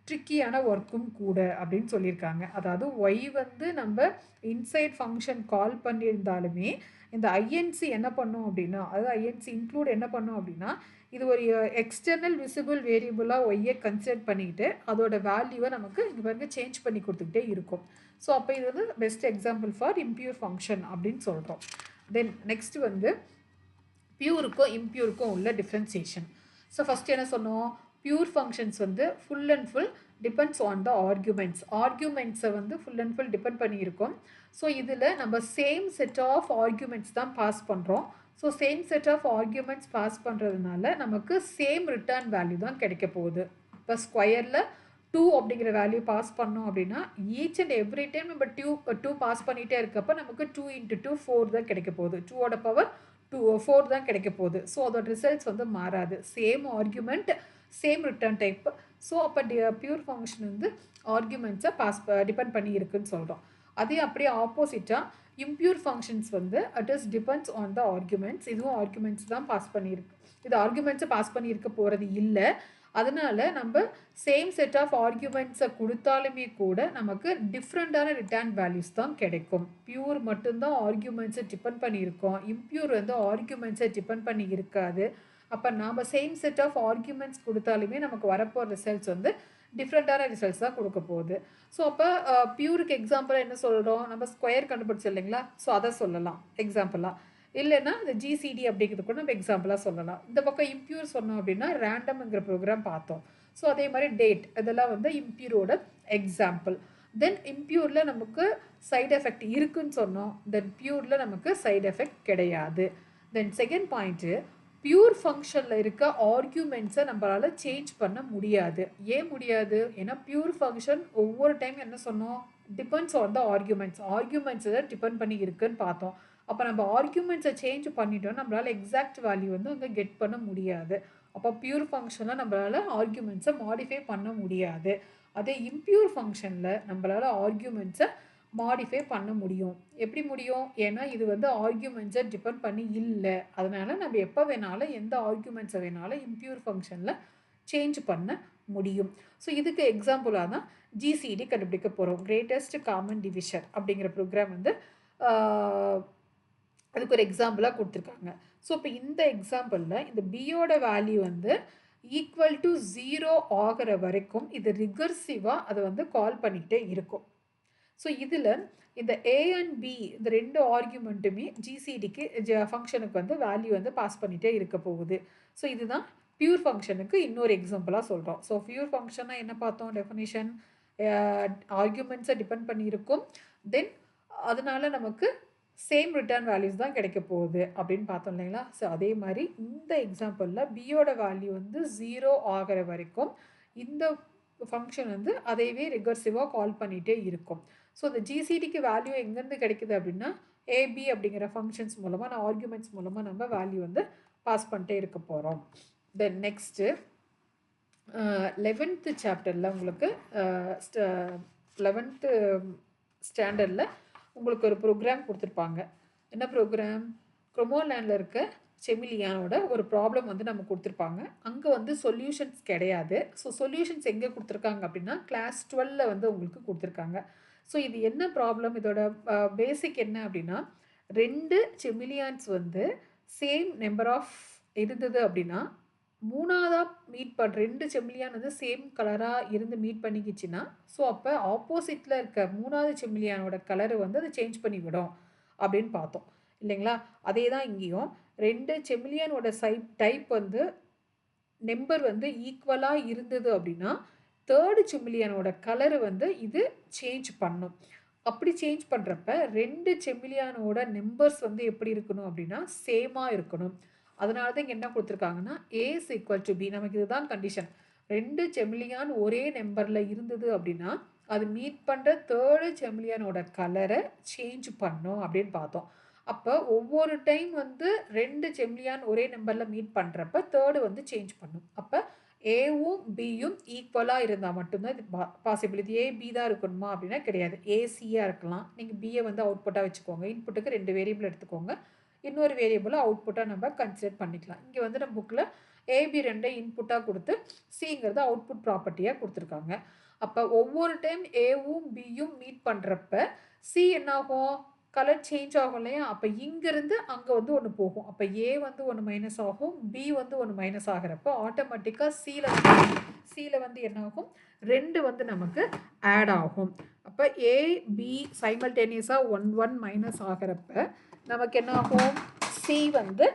ட்ரிக்கியான ஒர்க்கும் கூட அப்படின்னு சொல்லியிருக்காங்க. அதாவது ஒய் வந்து நம்ம இன்சைட் ஃபங்க்ஷன் கால் பண்ணியிருந்தாலுமே இந்த ஐஎன்சி என்ன பண்ணும் அப்படின்னா, அதாவது ஐஎன்சி இன்க்ளூட் என்ன பண்ணும் அப்படின்னா, இது ஒரு எக்ஸ்டர்னல் விசிபிள் வேரியபிளாக ஒய்யை கன்சிடர் பண்ணிக்கிட்டு அதோட வேல்யூவை நமக்கு இங்கே பாருங்க சேஞ்ச் பண்ணி கொடுத்துக்கிட்டே இருக்கும். ஸோ அப்போ இது வந்து best example for impure function அப்படின்னு சொல்கிறோம். தென் நெக்ஸ்ட் வந்து பியூருக்கும் இம்பியூருக்கும் உள்ள டிஃப்ரென்சியேஷன். ஸோ ஃபஸ்ட் என்ன சொன்னோம், பியூர் ஃபங்க்ஷன்ஸ் வந்து full and full depends on the ஆர்கியூமெண்ட்ஸை வந்து ஃபுல் அண்ட் ஃபுல் டிபெண்ட் பண்ணியிருக்கோம். ஸோ இதில் நம்ம சேம் செட் ஆஃப் ஆர்கியூமெண்ட்ஸ் தான் பாஸ் பண்ணுறோம். So same set of arguments pass பண்ணுறதுனால நமக்கு சேம் ரிட்டர்ன் வேல்யூ தான் கிடைக்க போகுது. இப்போ ஸ்கொயரில் 2 அப்படிங்கிற வேல்யூ பாஸ் பண்ணோம் அப்படின்னா ஈச் அண்ட் எவ்ரி டைம் நம்ம 2 பாஸ் பண்ணிகிட்டே இருக்கப்போ நமக்கு 2 × 2 4 தான் கிடைக்க போகுது. 2ஓட பவர் 4 தான் கிடைக்க போகுது. ஸோ அதோட ரிசல்ட்ஸ் வந்து மாறாது. Same argument same return type. So அப்போ பியூர் ஃபங்க்ஷன் வந்து ஆர்கியூமெண்ட்ஸை டிபெண்ட் பண்ணி இருக்குன்னு சொல்கிறோம். அதே அப்படியே ஆப்போசிட்டாக இம்பியூர் ஃபங்க்ஷன்ஸ் வந்து it is depends on the arguments. இதுவும் ஆர்கியூமெண்ட்ஸ் தான் பாஸ் பண்ணியிருக்கு. இது ஆர்கியூமெண்ட்ஸை பாஸ் பண்ணியிருக்க போகிறது இல்லை. அதனால் நம்ம சேம் செட் ஆஃப் ஆர்கியூமெண்ட்ஸை கொடுத்தாலுமே கூட நமக்கு டிஃப்ரெண்ட்டான ரிட்டர்ன் வேல்யூஸ் தான் கிடைக்கும். பியூர் மட்டும்தான் ஆர்கியூமெண்ட்ஸை டிபெண்ட் பண்ணியிருக்கோம். இம்பியூர் வந்து ஆர்கியூமெண்ட்ஸை டிபெண்ட் பண்ணி இருக்காது. அப்போ நாம் சேம் செட் ஆஃப் ஆர்கியூமெண்ட்ஸ் கொடுத்தாலுமே நமக்கு வரப்போகிற ரிசல்ட்ஸ் வந்து டிஃப்ரெண்ட்டான ரிசல்ட்ஸ் தான் கொடுக்க போகுது. ஸோ அப்போ பியூருக்கு எக்ஸாம்பிளாக என்ன சொல்கிறோம், நம்ம ஸ்கொயர் கண்டுபிடிச்சோம் இல்லைங்களா, ஸோ அதை சொல்லலாம் எக்ஸாம்பிளாக. இல்லைன்னா இந்த ஜிசிடி அப்படிங்கிறது கூட நம்ம எக்ஸாம்பிளாக சொல்லலாம். இந்த பக்கம் இம்பியூர் சொன்னோம் அப்படின்னா ரேண்டம்ங்கிற ப்ரோக்ராம் பார்த்தோம். ஸோ அதே மாதிரி டேட் இதெல்லாம் வந்து இம்பியூரோட எக்ஸாம்பிள். தென் இம்பியூரில் நமக்கு சைடு எஃபெக்ட் இருக்குன்னு சொன்னோம். தென் பியூரில் நமக்கு சைடு எஃபெக்ட் கிடையாது. தென் செகண்ட் பாயிண்ட்டு, பியூர் ஃபங்க்ஷனில் இருக்க ஆர்கியூமெண்ட்ஸை நம்மளால் சேஞ்ச் பண்ண முடியாது. ஏன் முடியாது? ஏன்னா பியூர் ஃபங்க்ஷன் ஒவ்வொரு டைம் என்ன சொன்னோம், டிபெண்ட்ஸ் ஆன் த ஆர்கியூமெண்ட்ஸை டிபெண்ட் பண்ணி இருக்குன்னு பார்த்தோம். அப்போ நம்ம ஆர்கியூமெண்ட்ஸை சேஞ்ச் பண்ணிட்டோம், நம்மளால் எக்ஸாக்ட் வேல்யூ வந்து அங்கே கெட் பண்ண முடியாது. அப்போ பியூர் ஃபங்க்ஷனில் நம்மளால் ஆர்கியூமெண்ட்ஸை மாடிஃபை பண்ண முடியாது. அதே இம்பியூர் ஃபங்க்ஷனில் நம்மளால் ஆர்கியூமெண்ட்ஸை மாடிஃபை பண்ண முடியும். எப்படி முடியும்? ஏன்னா இது வந்து ஆர்கியூமெண்ட்ஸை டிபெண்ட் பண்ணி இல்லை. அதனால் நம்ம எப்போ வேணாலும் எந்த ஆர்கியூமெண்ட்ஸை வேணாலும் இம்பியூர் ஃபங்க்ஷனில் சேஞ்ச் பண்ண முடியும். ஸோ இதுக்கு எக்ஸாம்பிளாக தான் ஜிசிடி கண்டுபிடிக்க போகிறோம். கிரேட்டஸ்ட் காமன் டிவிஷன் அப்படிங்கிற ப்ரோக்ராம் வந்து அதுக்கு ஒரு எக்ஸாம்பிளாக கொடுத்துருக்காங்க. ஸோ இப்போ இந்த எக்ஸாம்பிளில் இந்த பியோட வேல்யூ வந்து ஈக்குவல் டு 0 ஆகிற வரைக்கும் இது ரிகர்சிவாக அதை வந்து கால் பண்ணிக்கிட்டே இருக்கும். ஸோ இதில் இந்த ஏ அண்ட் பி இந்த 2 ஆர்கியூமெண்ட்டுமே ஜிசிடிக்கு ஃபங்க்ஷனுக்கு வந்து வேல்யூ வந்து பாஸ் பண்ணிகிட்டே இருக்க போகுது. ஸோ இதுதான் பியூர் ஃபங்க்ஷனுக்கு இன்னொரு எக்ஸாம்பிளாக சொல்கிறோம். ஸோ பியூர் ஃபங்க்ஷனாக என்ன பார்த்தோம் டெஃபினிஷன், ஆர்கியூமெண்ட்ஸை டிபெண்ட் பண்ணியிருக்கும். தென் அதனால் நமக்கு சேம் ரிட்டர்ன் வேல்யூஸ் தான் கிடைக்க போகுது அப்படின்னு பார்த்தோம் இல்லைங்களா. ஸோ அதே மாதிரி இந்த எக்ஸாம்பிளில் பியோட வேல்யூ வந்து 0 ஆகிற வரைக்கும் இந்த ஃபங்க்ஷன் வந்து அதைவே ரிகர்சிவாக கால் பண்ணிகிட்டே இருக்கும். ஸோ இந்த ஜிசிடிக்கு வேல்யூ எங்கேருந்து கிடைக்குது அப்படின்னா ஏபி அப்படிங்கிற ஃபங்க்ஷன்ஸ் மூலமாக நான் ஆர்கியூமெண்ட்ஸ் மூலமாக நம்ம வேல்யூ வந்து பாஸ் பண்ணிட்டே இருக்க போகிறோம். தென் நெக்ஸ்ட்டு 11th சாப்டரில் உங்களுக்கு 11th ஸ்டாண்டர்டில் உங்களுக்கு ஒரு ப்ரோக்ராம் கொடுத்துருப்பாங்க. என்ன ப்ரோக்ராம்? குரோமோலேண்டில் இருக்க செமிலியானோட ஒரு ப்ராப்ளம் வந்து நம்ம கொடுத்துருப்பாங்க. அங்கே வந்து சொல்யூஷன்ஸ் கிடையாது. ஸோ சொல்யூஷன்ஸ் எங்கே கொடுத்துருக்காங்க அப்படின்னா கிளாஸ் 12ல் வந்து உங்களுக்கு கொடுத்துருக்காங்க. ஸோ இது என்ன ப்ராப்ளம், இதோட பேசிக் என்ன அப்படின்னா 2 செமிலியான்ஸ் வந்து சேம் நம்பர் ஆஃப் இருந்தது அப்படின்னா 3ஆவதாக மீட் பண்ணுற 2 செமிலியான் வந்து சேம் கலராக இருந்து மீட் பண்ணிக்கிச்சுன்னா ஸோ அப்போ ஆப்போசிட்டில் இருக்க 3ஆவது செமிலியானோட கலரை வந்து அதை சேஞ்ச் பண்ணி விடும் அப்படின்னு பார்த்தோம் இல்லைங்களா. அதே தான் இங்கேயும் 2 செமிலியானோட டைப் வந்து நம்பர் வந்து ஈக்குவலாக இருந்தது அப்படின்னா 3rd செமிலியானோட கலரு வந்து இது சேஞ்ச் பண்ணும். அப்படி சேஞ்ச் பண்ணுறப்ப 2 செமிலியானோட நம்பர்ஸ் வந்து எப்படி இருக்கணும் அப்படின்னா சேமாக இருக்கணும். அதனால தான் இங்கே என்ன கொடுத்துருக்காங்கன்னா A is equal to B. நமக்கு இதுதான் கண்டிஷன். 2 செமிலியான் ஒரே நம்பரில் இருந்தது அப்படின்னா அது மீட் பண்ணுற 3rd செமிலியானோட கலரை சேஞ்ச் பண்ணும் அப்படின்னு பார்த்தோம். அப்போ ஒவ்வொரு டைம் வந்து 2 செமிலியான் ஒரே நம்பரில் மீட் பண்ணுறப்ப 3rd வந்து சேஞ்ச் பண்ணும். அப்போ ஏவும் பியும் ஈக்குவலாக இருந்தால் மட்டும்தான் இது பாசிபிள். இது ஏ பி தான் இருக்கணுமா அப்படின்னா கிடையாது. ஏசியாக இருக்கலாம். நீங்கள் பியை வந்து அவுட்புட்டாக வச்சுக்கோங்க. இன்புட்டுக்கு 2 வேரியபிள் எடுத்துக்கோங்க. இன்னொரு வேரியபிளை அவுட்புட்டாக நம்ம கன்சிடர் பண்ணிக்கலாம். இங்கே வந்து நம்ம புக்கில் ஏபி 2 இன்புட்டாக கொடுத்து சிங்கிறது அவுட்புட் ப்ராப்பர்ட்டியாக கொடுத்துருக்காங்க. அப்போ ஒவ்வொரு டைம் ஏவும் பியும் மீட் பண்ணுறப்ப சி என்னாகும், கலர் சேஞ்ச் ஆகும் இல்லையா? அப்போ இங்கேருந்து அங்கே வந்து ஒன்று போகும். அப்போ ஏ வந்து ஒன்று மைனஸ் ஆகும், பி வந்து ஒன்று மைனஸ் ஆகிறப்போ ஆட்டோமேட்டிக்காக சியில் வந்து என்ன ஆகும், 2 வந்து நமக்கு ஆட் ஆகும். அப்போ ஏ பி சைமல்டேனியஸாக 1 1 மைனஸ் ஆகிறப்ப நமக்கு என்ன ஆகும், சி வந்து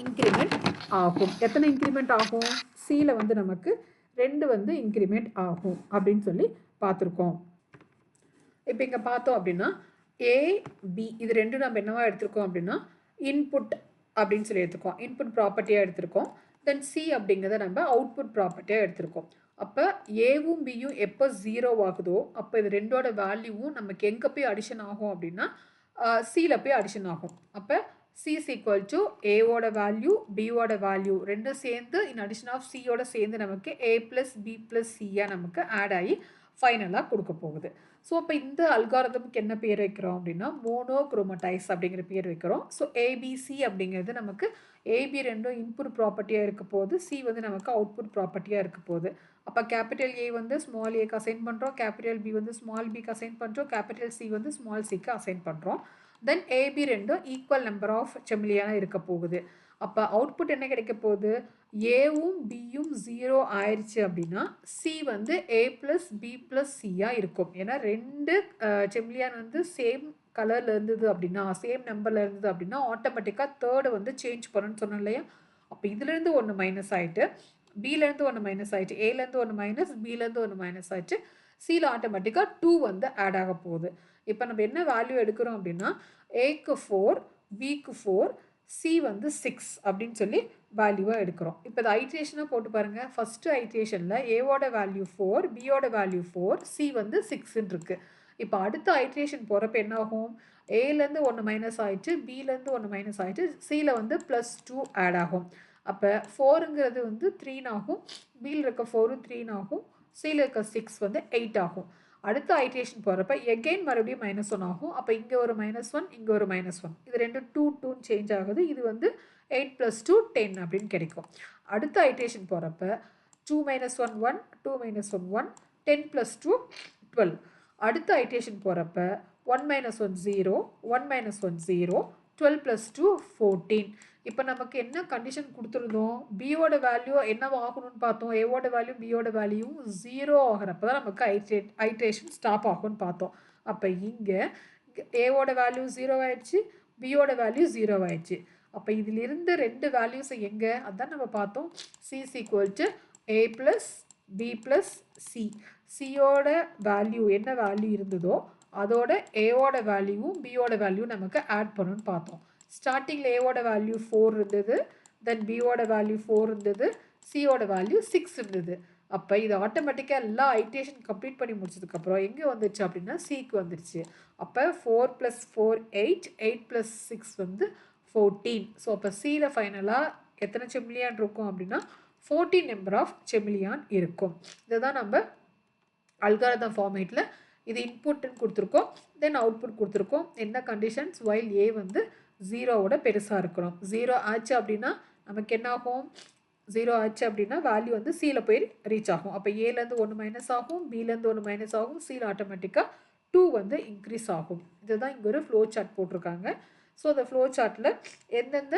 இன்க்ரிமெண்ட் ஆகும். எத்தனை இன்க்ரிமெண்ட் ஆகும்? சியில் வந்து நமக்கு 2 வந்து இன்க்ரிமெண்ட் ஆகும் அப்படின்னு சொல்லி பார்த்துருக்கோம். இப்போ இங்கே பார்த்தோம் அப்படின்னா ஏ பி இது 2 நம்ம என்னவா எடுத்திருக்கோம் அப்படின்னா இன்புட் அப்படின்னு சொல்லி எடுத்துருக்கோம். இன்புட் ப்ராப்பர்ட்டியாக எடுத்திருக்கோம். தென் சி அப்படிங்கிறத நம்ம அவுட்புட் ப்ராப்பர்ட்டியாக எடுத்திருக்கோம். அப்போ ஏவும் பியும் எப்போ 0 ஆகுதோ அப்போ இது 2ஓட வேல்யூவும் நமக்கு எங்கே போய் அடிஷன் ஆகும் அப்படின்னா சியில் போய் அடிஷன் ஆகும். அப்போ C is equal to ஏவோட வேல்யூ பியோட வேல்யூ ரெண்டும் சேர்ந்து இன் அடிஷன் ஆஃப் சியோட சேர்ந்து நமக்கு A + B + Cயாக நமக்கு ஆட் ஆகி ஃபைனலாக கொடுக்க போகுது. ஸோ இப்போ இந்த அல்காரதமுக்கு என்ன பேர் வைக்கிறோம் அப்படின்னா மோனோக்ரோமடைஸ் அப்படிங்கிற பேர் வைக்கிறோம். ஸோ ஏபிசி அப்படிங்கிறது நமக்கு ஏபி 2 இன்புட் ப்ராப்பர்ட்டியாக இருக்க போகுது, சி வந்து நமக்கு அவுட்புட் ப்ராப்பர்ட்டியாக இருக்க போகுது. அப்போ கேபிட்டல் ஏ வந்து ஸ்மால் ஏக்கு அசைன் பண்ணுறோம், கேபிட்டல் பி வந்து ஸ்மால் பிக்கு அசைன் பண்ணுறோம், கேபிட்டல் சி வந்து ஸ்மால் சிக்கு அசைன் பண்ணுறோம். தென் ஏபி 2 ஈக்குவல் நம்பர் ஆஃப் செமிலியான இருக்க போகுது. அப்போ அவுட்புட் என்ன கிடைக்க போகுது, ஏவும் பியும் 0 ஆயிடுச்சு அப்படின்னா சி வந்து A + B + Cயாக இருக்கும். ஏன்னா 2 செமிலியான் வந்து சேம் கலரில் இருந்தது அப்படின்னா சேம் நம்பரில் இருந்தது அப்படின்னா ஆட்டோமேட்டிக்காக தேர்டு வந்து சேஞ்ச் பண்ணணும்னு சொன்னோம் இல்லையா? அப்போ இதுலேருந்து ஒன்று மைனஸ் ஆகிட்டு பிலேருந்து ஒன்று மைனஸ் ஆகிட்டு ஏலேருந்து ஒன்று மைனஸ் பிலேருந்து ஒன்று மைனஸ் ஆகிட்டு சியில் ஆட்டோமேட்டிக்காக 2 வந்து ஆட் ஆக போகுது. இப்போ நம்ம என்ன வேல்யூ எடுக்கிறோம் அப்படின்னா ஏக்கு 4 பிக்கு 4 சி வந்து 6 அப்படின்னு சொல்லி வேல்யூவாக எடுக்கிறோம். இப்போ இது ஐட்ரேஷனாக போட்டு பாருங்கள். ஃபஸ்ட்டு ஐட்ரேஷனில் ஏவோட வேல்யூ 4 பியோட வேல்யூ 4 சி வந்து 6ன்னு இருக்குது. இப்போ அடுத்த ஐட்ரேஷன் போகிறப்ப என்ன ஆகும், ஏலேருந்து ஒன்று மைனஸ் ஆகிட்டு பிலேருந்து ஒன்று மைனஸ் ஆகிட்டு சியில் வந்து +2 ஆட் ஆகும். அப்போ 4ங்கிறது வந்து 3 ஆகும், பியில் இருக்க 4 3 ஆகும், சியில் இருக்க 6 வந்து 8 ஆகும். அடுத்த ஐட்ரேஷன் போகிறப்ப எகெயின் மறுபடியும் -1 ஆகும். அப்போ இங்கே ஒரு -1 இங்கே ஒரு -1 இது 2 2 2 சேஞ்ச் ஆகுது. இது வந்து 8 + 2 10 அப்படின்னு கிடைக்கும். அடுத்த ஐட்ரேஷன் போகிறப்ப 2 - 1 1 2 - 1 1 10 + 2 12. அடுத்த ஐட்ரேஷன் போகிறப்ப 1 - 1 0 1 - 1 0 12 + 2 14. இப்போ நமக்கு என்ன கண்டிஷன் கொடுத்துருந்தோம், பியோட வேல்யூ என்ன ஆகணும்னு பார்த்தோம், ஏவோட வேல்யூ பியோட வேல்யூ 0 ஆகிறப்ப தான் நமக்கு ஐட்ரேஷன் ஸ்டாப் ஆகும்னு பார்த்தோம். அப்போ இங்கே ஏவோட வேல்யூ 0 ஆயிடுச்சு, பியோட வேல்யூ 0 ஆயிடுச்சு. அப்போ இதிலிருந்து 2 வேல்யூஸ் எங்கே அதான் நம்ம பார்த்தோம். C = A + B + C. சியோட வேல்யூ என்ன வேல்யூ இருந்ததோ அதோட ஏவோட வேல்யூவும் பியோட வேல்யூ நமக்கு ஆட் பண்ணணும்னு பார்த்தோம். ஸ்டார்டிங்கில் ஏவோட வேல்யூ 4 இருந்தது, தென் பியோட வேல்யூ 4 இருந்தது, சியோட வேல்யூ 6 இருந்தது. அப்போ இது ஆட்டோமேட்டிக்காக எல்லா ஐட்ரேஷன் கம்ப்ளீட் பண்ணி முடிச்சதுக்கப்புறம் எங்கே வந்துச்சு அப்படின்னா சிக்கு வந்துடுச்சு. அப்போ 4 + 4 8 8 + 6 வந்து 14. ஸோ அப்போ சியில் ஃபைனலாக எத்தனை செமிலியான் இருக்கும் அப்படின்னா 14 நம்பர் ஆஃப் செமிலியான் இருக்கும். இதை தான் நம்ம அல்காரிதம் ஃபார்மேட்டில் இது இன்புட்டுன்னு கொடுத்துருக்கோம், தென் அவுட்புட் கொடுத்துருக்கோம். என்ன கண்டிஷன்ஸ், வைல் ஏ வந்து 0வோட பெருசாக இருக்கணும். 0 ஆச்சு அப்படின்னா நமக்கு என்ன ஆகும், 0 ஆச்சு அப்படின்னா வேல்யூ வந்து சியில் போய் ரீச் ஆகும். அப்போ ஏலேருந்து 1 மைனஸ் ஆகும், பிலேருந்து 1 மைனஸ் ஆகும், சியில் ஆட்டோமேட்டிக்காக 2 வந்து இன்க்ரீஸ் ஆகும். இதுதான் இங்கே ஒரு ஃப்ளோ சார்ட் போட்டிருக்காங்க. ஸோ அந்த ஃப்ளோ சார்ட்டில் எந்தெந்த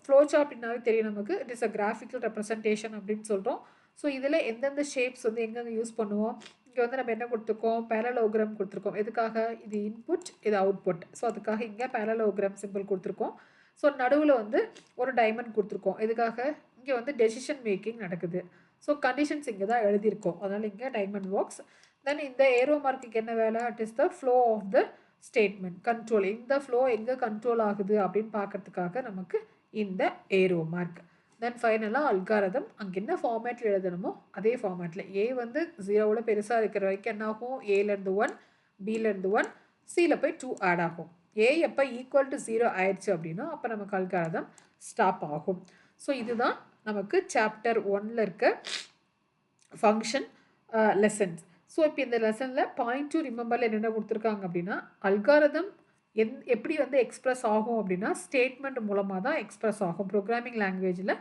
ஃப்ளோ சார்ட் அப்படின்னாவே தெரியும் நமக்கு, it is a graphical representation அப்படின்னு சொல்கிறோம். ஸோ இதில் எந்தெந்த ஷேப்ஸ் வந்து எங்கெங்கே யூஸ் பண்ணுவோம், இங்கே வந்து நம்ம என்ன கொடுத்துருக்கோம், பேரலோகிராம் கொடுத்துருக்கோம். எதுக்காக, இது இன்புட் இது அவுட்புட். ஸோ அதுக்காக இங்கே பேரலோகிராம் சிம்பிள் கொடுத்துருக்கோம். ஸோ நடுவில் வந்து ஒரு டைமண்ட் கொடுத்துருக்கோம். எதுக்காக, இங்கே வந்து டெசிஷன் மேக்கிங் நடக்குது. ஸோ கண்டிஷன்ஸ் இங்கே தான் எழுதியிருக்கோம், அதனால் இங்கே டைமண்ட் பாக்ஸ். தென் இந்த ஏரோ மார்க்குக்கு என்ன வேலை, it is the flow of the statement control. இந்த ஃப்ளோ எங்கே கண்ட்ரோல் ஆகுது அப்படின்னு பார்க்கறதுக்காக நமக்கு இந்த ஏரோ மார்க். தென் ஃபைனலாக அல்காரிதம் அங்கே என்ன ஃபார்மேட்டில் எழுதணுமோ அதே ஃபார்மேட்டில் ஏ வந்து 0வோட பெருசாக இருக்கிற வரைக்கும் என்ன ஆகும், ஏலேருந்து 1 பிலேருந்து 1 சியில் போய் 2 ஆட் ஆகும். ஏ எப்போ ஈக்குவல் டு 0 ஆயிடுச்சு அப்படின்னா அப்போ நமக்கு அல்காரிதம் ஸ்டாப் ஆகும். ஸோ இதுதான் நமக்கு சாப்டர் 1ல் இருக்க ஃபங்க்ஷன் லெசன்ஸ். ஸோ இப்போ இந்த லெசனில் பாயிண்ட் டு ரிமெம்பரில் என்னென்ன கொடுத்துருக்காங்க அப்படின்னா, அல்காரிதம் எப்படி வந்து எக்ஸ்பிரஸ் ஆகும் அப்படின்னா ஸ்டேட்மெண்ட் மூலமாக தான் எக்ஸ்பிரஸ் ஆகும். ப்ரோக்ராமிங் லாங்குவேஜில்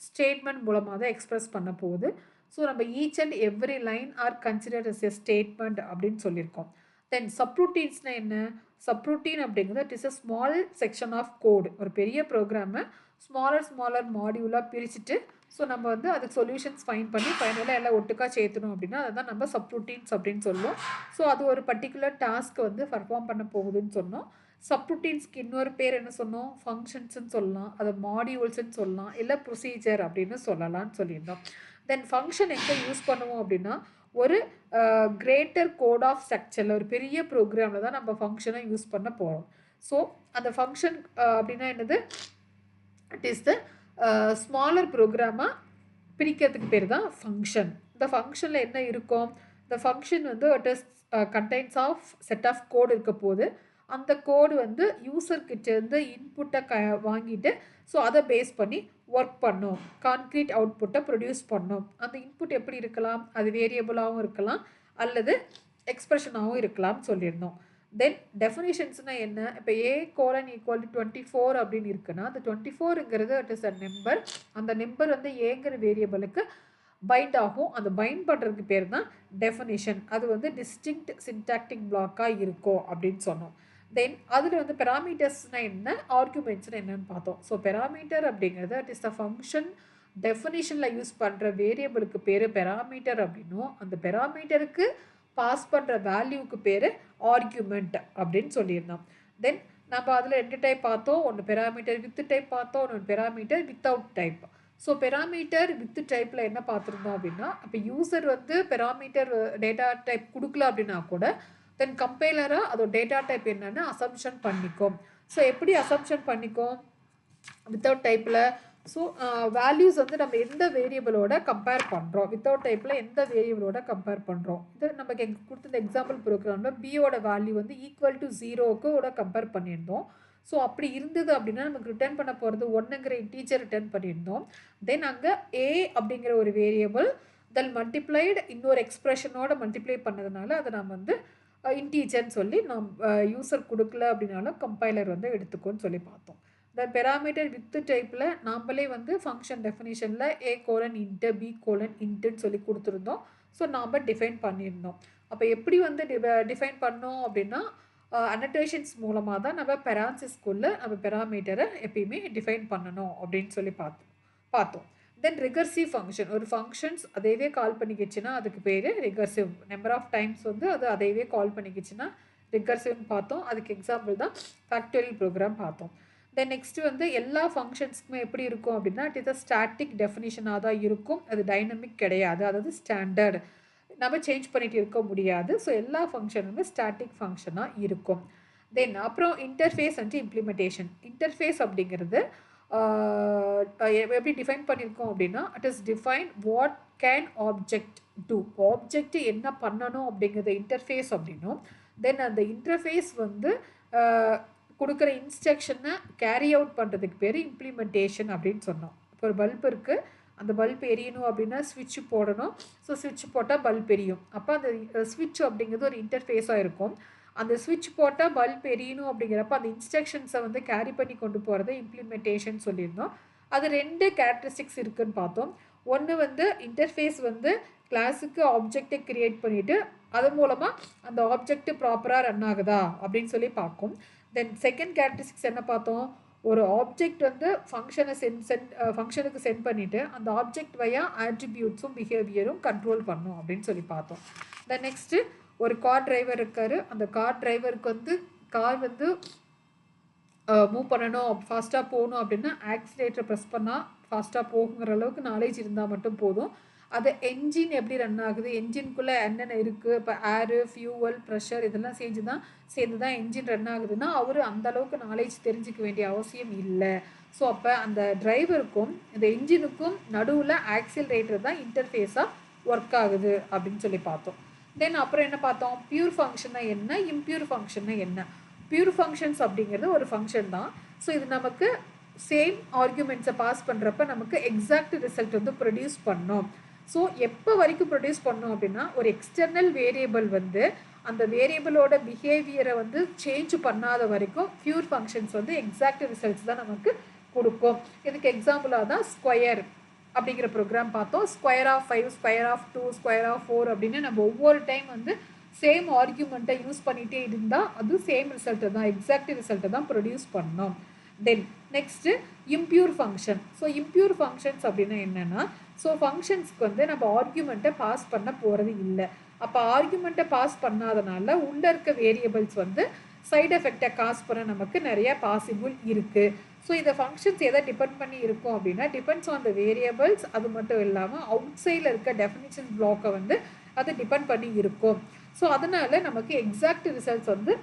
ஸ்டேட்மெண்ட் மூலமாக தான் எக்ஸ்பிரஸ் பண்ண போகுது. ஸோ நம்ம each and every line are considered as a statement அப்படின்னு சொல்லியிருக்கோம். தென் சப்ரூட்டீன்ஸ்னால் என்ன? சப்ரூட்டீன் அப்படிங்கிறது it is a small section of code. ஒரு பெரிய ப்ரோக்ராமை ஸ்மாலர் மாடியூலாக பிரிச்சுட்டு ஸோ நம்ம வந்து அதுக்கு சொல்யூஷன்ஸ் ஃபைன் பண்ணி ஃபைனலாக எல்லாம் ஒட்டுக்காக சேர்த்தணும் அப்படின்னா அதை தான் நம்ம சப்ரூட்டீன்ஸ் அப்படின்னு சொல்லுவோம். ஸோ அது ஒரு பர்டிகுலர் டாஸ்க்கு வந்து பர்ஃபார்ம் பண்ண போகுதுன்னு சொன்னோம். சப்ரூட்டீன்ஸ்க்கு இன்னொரு பேர் என்ன சொன்னோம்? ஃபங்க்ஷன்ஸ்ன்னு சொல்லலாம், அதை மாடியூல்ஸ்ன்னு சொல்லலாம், இல்லை ப்ரொசீஜர் அப்படின்னு சொல்லலாம்னு சொல்லியிருந்தோம். தென் ஃபங்க்ஷன் எங்கே யூஸ் பண்ணுவோம் அப்படின்னா ஒரு கிரேட்டர் கோட் ஆஃப் ஸ்ட்ரக்சரில் ஒரு பெரிய ப்ரோக்ராமில் தான் நம்ம ஃபங்க்ஷனை யூஸ் பண்ண போகிறோம். ஸோ அந்த ஃபங்க்ஷன் அப்படின்னா என்னது? இட் இஸ் த ஸ்மாலர் ப்ரோக்ராமாக பிரிக்கிறதுக்கு பேர் தான் ஃபங்க்ஷன். இந்த ஃபங்க்ஷனில் என்ன இருக்கும்? இந்த ஃபங்க்ஷன் வந்து it is contains of set of code இருக்க போது அந்த கோடு வந்து யூசர்கிட்டேருந்து இன்புட்டை வாங்கிட்டு ஸோ அதை பேஸ் பண்ணி ஒர்க் பண்ணும், கான்க்ரீட் அவுட்புட்டை ப்ரொடியூஸ் பண்ணும். அந்த இன்புட் எப்படி இருக்கலாம்? அது வேரியபிளாகவும் இருக்கலாம் அல்லது எக்ஸ்பிரஷனாகவும் இருக்கலாம்னு சொல்லியிருந்தோம். தென் டெஃபினிஷன்ஸ்னால் என்ன? இப்போ A:=24 அப்படின்னு இருக்குன்னா அந்த 24ங்கிறது இட் இஸ் அ நம்பர். அந்த நம்பர் வந்து ஏங்கிற வேரியபிளுக்கு பைண்ட் ஆகும். அந்த பைண்ட் பண்ணுறதுக்கு பேர் தான் டெஃபினிஷன். அது வந்து டிஸ்டிங்க்ட் சின்டாக்டிக் பிளாக்காக இருக்கும் அப்படின்னு சொன்னோம். தென் அதில் வந்து பெராமீட்டர்ஸ்னால் என்ன, ஆர்குமெண்ட்ஸ்னால் என்னன்னு பார்த்தோம். ஸோ பெராமீட்டர் அப்படிங்கிறது இட் இஸ் த ஃபங்க்ஷன் டெஃபினிஷனில் யூஸ் பண்ணுற வேரியபிளுக்கு பேர் பெராமீட்டர் அப்படின்னும் அந்த பெராமீட்டருக்கு பாஸ் பண்ணுற வேல்யூவுக்கு பேர் ஆர்குமெண்ட் அப்படின்னு சொல்லியிருந்தோம். தென் நம்ம அதில் 2 டைப் பார்த்தோம். ஒன்று பெராமீட்டர் வித் டைப் பார்த்தோம், ஒன்று parameter without type. So parameter with டைப்பில் என்ன பார்த்துருந்தோம் அப்படின்னா, இப்போ யூசர் வந்து பெராமீட்டர் டேட்டா டைப் கொடுக்கல அப்படின்னா கூட தென் கம்பைலராக அதோட டேட்டா டைப் என்னென்னு அசம்ஷன் பண்ணிக்கும். ஸோ எப்படி அசம்ஷன் பண்ணிக்கும் வித்தவுட் டைப்பில்? ஸோ வேல்யூஸ் வந்து நம்ம எந்த வேரியபிளோட கம்பேர் பண்ணுறோம், வித்தவுட் டைப்பில் எந்த வேரியபிளோட கம்பேர் பண்ணுறோம். இது நமக்கு கொடுத்த எக்ஸாம்பிள் ப்ரோக்ராமில் பியோட வேல்யூ வந்து ஈக்குவல் டு 0க்கு கம்பேர் பண்ணியிருந்தோம். ஸோ அப்படி இருந்தது அப்படின்னா நமக்கு ரிட்டர்ன் பண்ண போகிறது 1ங்கிற இன்டீஜர் ரிட்டர்ன் பண்ணியிருந்தோம். தென் அங்கே A அப்படிங்கிற ஒரு வேரியபிள் தென் மல்டிப்ளைடு இன்னொரு எக்ஸ்ப்ரெஷனோட மல்டிப்ளை பண்ணதுனால அதை நம்ம வந்து இன்டீஜர்னு சொல்லி யூசர் கொடுக்கல அப்படின்னாலும் கம்பைலர் வந்து எடுத்துக்கோன்னு சொல்லி பார்த்தோம். இந்த பெராமீட்டர் வித் டைப்பில் நாம்ளே வந்து ஃபங்க்ஷன் டெஃபினிஷனில் A:*int B:*intன்னு சொல்லி கொடுத்துருந்தோம். ஸோ நாம் டிஃபைன் பண்ணியிருந்தோம். அப்போ எப்படி வந்து டிஃபைன் பண்ணோம் அப்படின்னா அனோட்டேஷன்ஸ் மூலமாக தான் நம்ம பெரான்சிஸ்குள்ளே நம்ம பெராமீட்டரை எப்பயுமே டிஃபைன் பண்ணணும் அப்படின்னு சொல்லி பார்த்தோம். தென் ரிகர்சிவ் ஃபங்க்ஷன், ஒரு ஃபங்க்ஷன்ஸ் அதையவே கால் பண்ணிக்கிச்சுன்னா அதுக்கு பேர் ரிகர்சிவ். நம்பர் ஆஃப் டைம்ஸ் வந்து அது அதையவே கால் பண்ணிக்கிச்சுன்னா ரிகர்சிவ்னு பார்த்தோம். அதுக்கு எக்ஸாம்பிள் தான் ஃபேக்டோரியல் ப்ரோக்ராம் பார்த்தோம். தென் நெக்ஸ்ட்டு வந்து எல்லா ஃபங்க்ஷன்ஸ்க்குமே எப்படி இருக்கும் அப்படின்னா இட் இஸ் அ ஸ்டாட்டிக் டெஃபினிஷனாக தான் இருக்கும். அது டைனமிக் கிடையாது, அதாவது ஸ்டாண்டர்ட், நம்ம சேஞ்ச் பண்ணிட்டு இருக்க முடியாது. ஸோ எல்லா ஃபங்க்ஷனுமே ஸ்டாட்டிக் ஃபங்க்ஷனாக இருக்கும். தென் அப்புறம் இன்டர்ஃபேஸ் அண்ட் இம்ப்ளிமெண்டேஷன். இன்டர்ஃபேஸ் அப்படிங்கிறது எப்படி டிஃபைன் பண்ணியிருக்கோம் அப்படின்னா it is define what can object do, object என்ன பண்ணணும் அப்படிங்கிறது இன்டர்ஃபேஸ் அப்படின்னும். தென் அந்த இன்டர்ஃபேஸ் வந்து கொடுக்குற இன்ஸ்ட்ரக்ஷனை கேரி அவுட் பண்ணுறதுக்கு பேர் இம்ப்ளிமெண்டேஷன் அப்படின்னு சொன்னோம். இப்போ ஒரு பல்ப் இருக்குது, அந்த பல்ப் எரியணும் அப்படின்னா ஸ்விட்ச் போடணும். ஸோ ஸ்விட்ச் போட்டால் பல்ப் எரியும். அப்போ அந்த ஸ்விட்ச் அப்படிங்கிறது ஒரு இன்டர்ஃபேஸாக இருக்கும். அந்த ஸ்விட்ச் போட்டால் பல்ப் எரியணும் அப்படிங்கிறப்ப அந்த இன்ஸ்ட்ரக்ஷன்ஸை வந்து கேரி பண்ணி கொண்டு போகிறத இம்ப்ளிமெண்டேஷன் சொல்லியிருந்தோம். அது 2 கேரக்டரிஸ்டிக்ஸ் இருக்குதுன்னு பார்த்தோம். ஒன்று வந்து இன்டர்ஃபேஸ் வந்து கிளாஸுக்கு ஆப்ஜெக்டை க்ரியேட் பண்ணிவிட்டு அது மூலமாக அந்த ஆப்ஜெக்ட் ப்ராப்பராக ரன் ஆகுதா அப்படின்னு சொல்லி பார்க்கும். தென் செகண்ட் கேரக்டரிஸ்டிக்ஸ் என்ன பார்த்தோம்? ஒரு ஆப்ஜெக்ட் வந்து ஃபங்க்ஷனுக்கு சென்ட் பண்ணிவிட்டு அந்த ஆப்ஜெக்ட் வயா ஆட்ரிபியூட்ஸும் பிஹேவியரும் கண்ட்ரோல் பண்ணும் அப்படின்னு சொல்லி பார்த்தோம். தென் நெக்ஸ்ட்டு ஒரு கார் டிரைவர் இருக்கார். அந்த கார் டிரைவருக்கு வந்து கார் வந்து மூவ் பண்ணணும், ஃபாஸ்ட்டாக போகணும் அப்படின்னா ஆக்சிலேட்டரை ப்ரெஸ் பண்ணால் ஃபாஸ்ட்டாக போகுங்கிற அளவுக்கு நாலேஜ் இருந்தால் மட்டும் போதும். அது என்ஜின் எப்படி ரன் ஆகுது, என்ஜின்குள்ளே என்னென்ன இருக்குது, இப்போ ஏரு, ஃபியூவல், ப்ரெஷர் இதெல்லாம் சேர்ந்து தான் என்ஜின் ரன் ஆகுதுன்னா அவர் அந்தளவுக்கு நாலேஜ் தெரிஞ்சிக்க வேண்டிய அவசியம் இல்லை. ஸோ அப்போ அந்த டிரைவருக்கும் இந்த என்ஜினுக்கும் நடுவில் ஆக்சிலரேட்டர் தான் இன்டர்ஃபேஸாக ஒர்க் ஆகுது அப்படின்னு சொல்லி பார்த்தோம். தென் அப்புறம் என்ன பார்த்தோம்? பியூர் ஃபங்க்ஷன்னா என்ன, இம்பியூர் ஃபங்க்ஷன்னா என்ன? பியூர் ஃபங்க்ஷன்ஸ் அப்படிங்கிறது ஒரு ஃபங்க்ஷன் தான். ஸோ இது நமக்கு சேம் ஆர்குமெண்ட்ஸை பாஸ் பண்ணுறப்ப நமக்கு எக்ஸாக்ட் ரிசல்ட் வந்து ப்ரொடியூஸ் பண்ணோம். ஸோ எப்போ வரைக்கும் ப்ரொடியூஸ் பண்ணோம் அப்படின்னா, ஒரு எக்ஸ்டர்னல் வேரியபிள் வந்து அந்த வேரியபிளோட பிஹேவியரை வந்து சேஞ்ச் பண்ணாத வரைக்கும் பியூர் ஃபங்க்ஷன்ஸ் வந்து எக்ஸாக்ட் ரிசல்ட்ஸ் தான் நமக்கு கொடுக்கும். இதுக்கு எக்ஸாம்பிளாக தான் ஸ்கொயர் அப்படிங்கிற ப்ரோக்ராம் பார்த்தோம். Square of 5, square of 2, square of 4 அப்படின்னு நம்ம ஒவ்வொரு டைம் வந்து சேம் ஆர்குமெண்ட்டை யூஸ் பண்ணிகிட்டே இருந்தால் அது சேம் ரிசல்ட்டை தான், எக்ஸாக்ட் ரிசல்ட்டை தான் ப்ரொடியூஸ் பண்ணோம். Then next impure function. So impure functions அப்படின்னா என்னென்னா, ஸோ ஃபங்க்ஷன்ஸ்க்கு வந்து நம்ம ஆர்குமெண்ட்டை பாஸ் பண்ண போகிறது இல்லை. அப்போ ஆர்குமெண்ட்டை பாஸ் பண்ணாதனால உள்ளே இருக்க வேரியபிள்ஸ் வந்து சைடு எஃபெக்டை காஸ் பண்ண நமக்கு நிறைய பாசிபிள் இருக்குது. ஸோ இந்த ஃபங்க்ஷன்ஸ் எதை டிபெண்ட் பண்ணி இருக்கும் அப்படின்னா, டிபெண்ட்ஸ் ஆன் த வேரியபிள்ஸ். அது மட்டும் இல்லாமல் அவுட் சைடில் இருக்க டெஃபினிஷன் பிளாக்கை வந்து அது டிபெண்ட் பண்ணி இருக்கும். ஸோ அதனால நமக்கு எக்ஸாக்ட் ரிசல்ட்ஸ் வந்து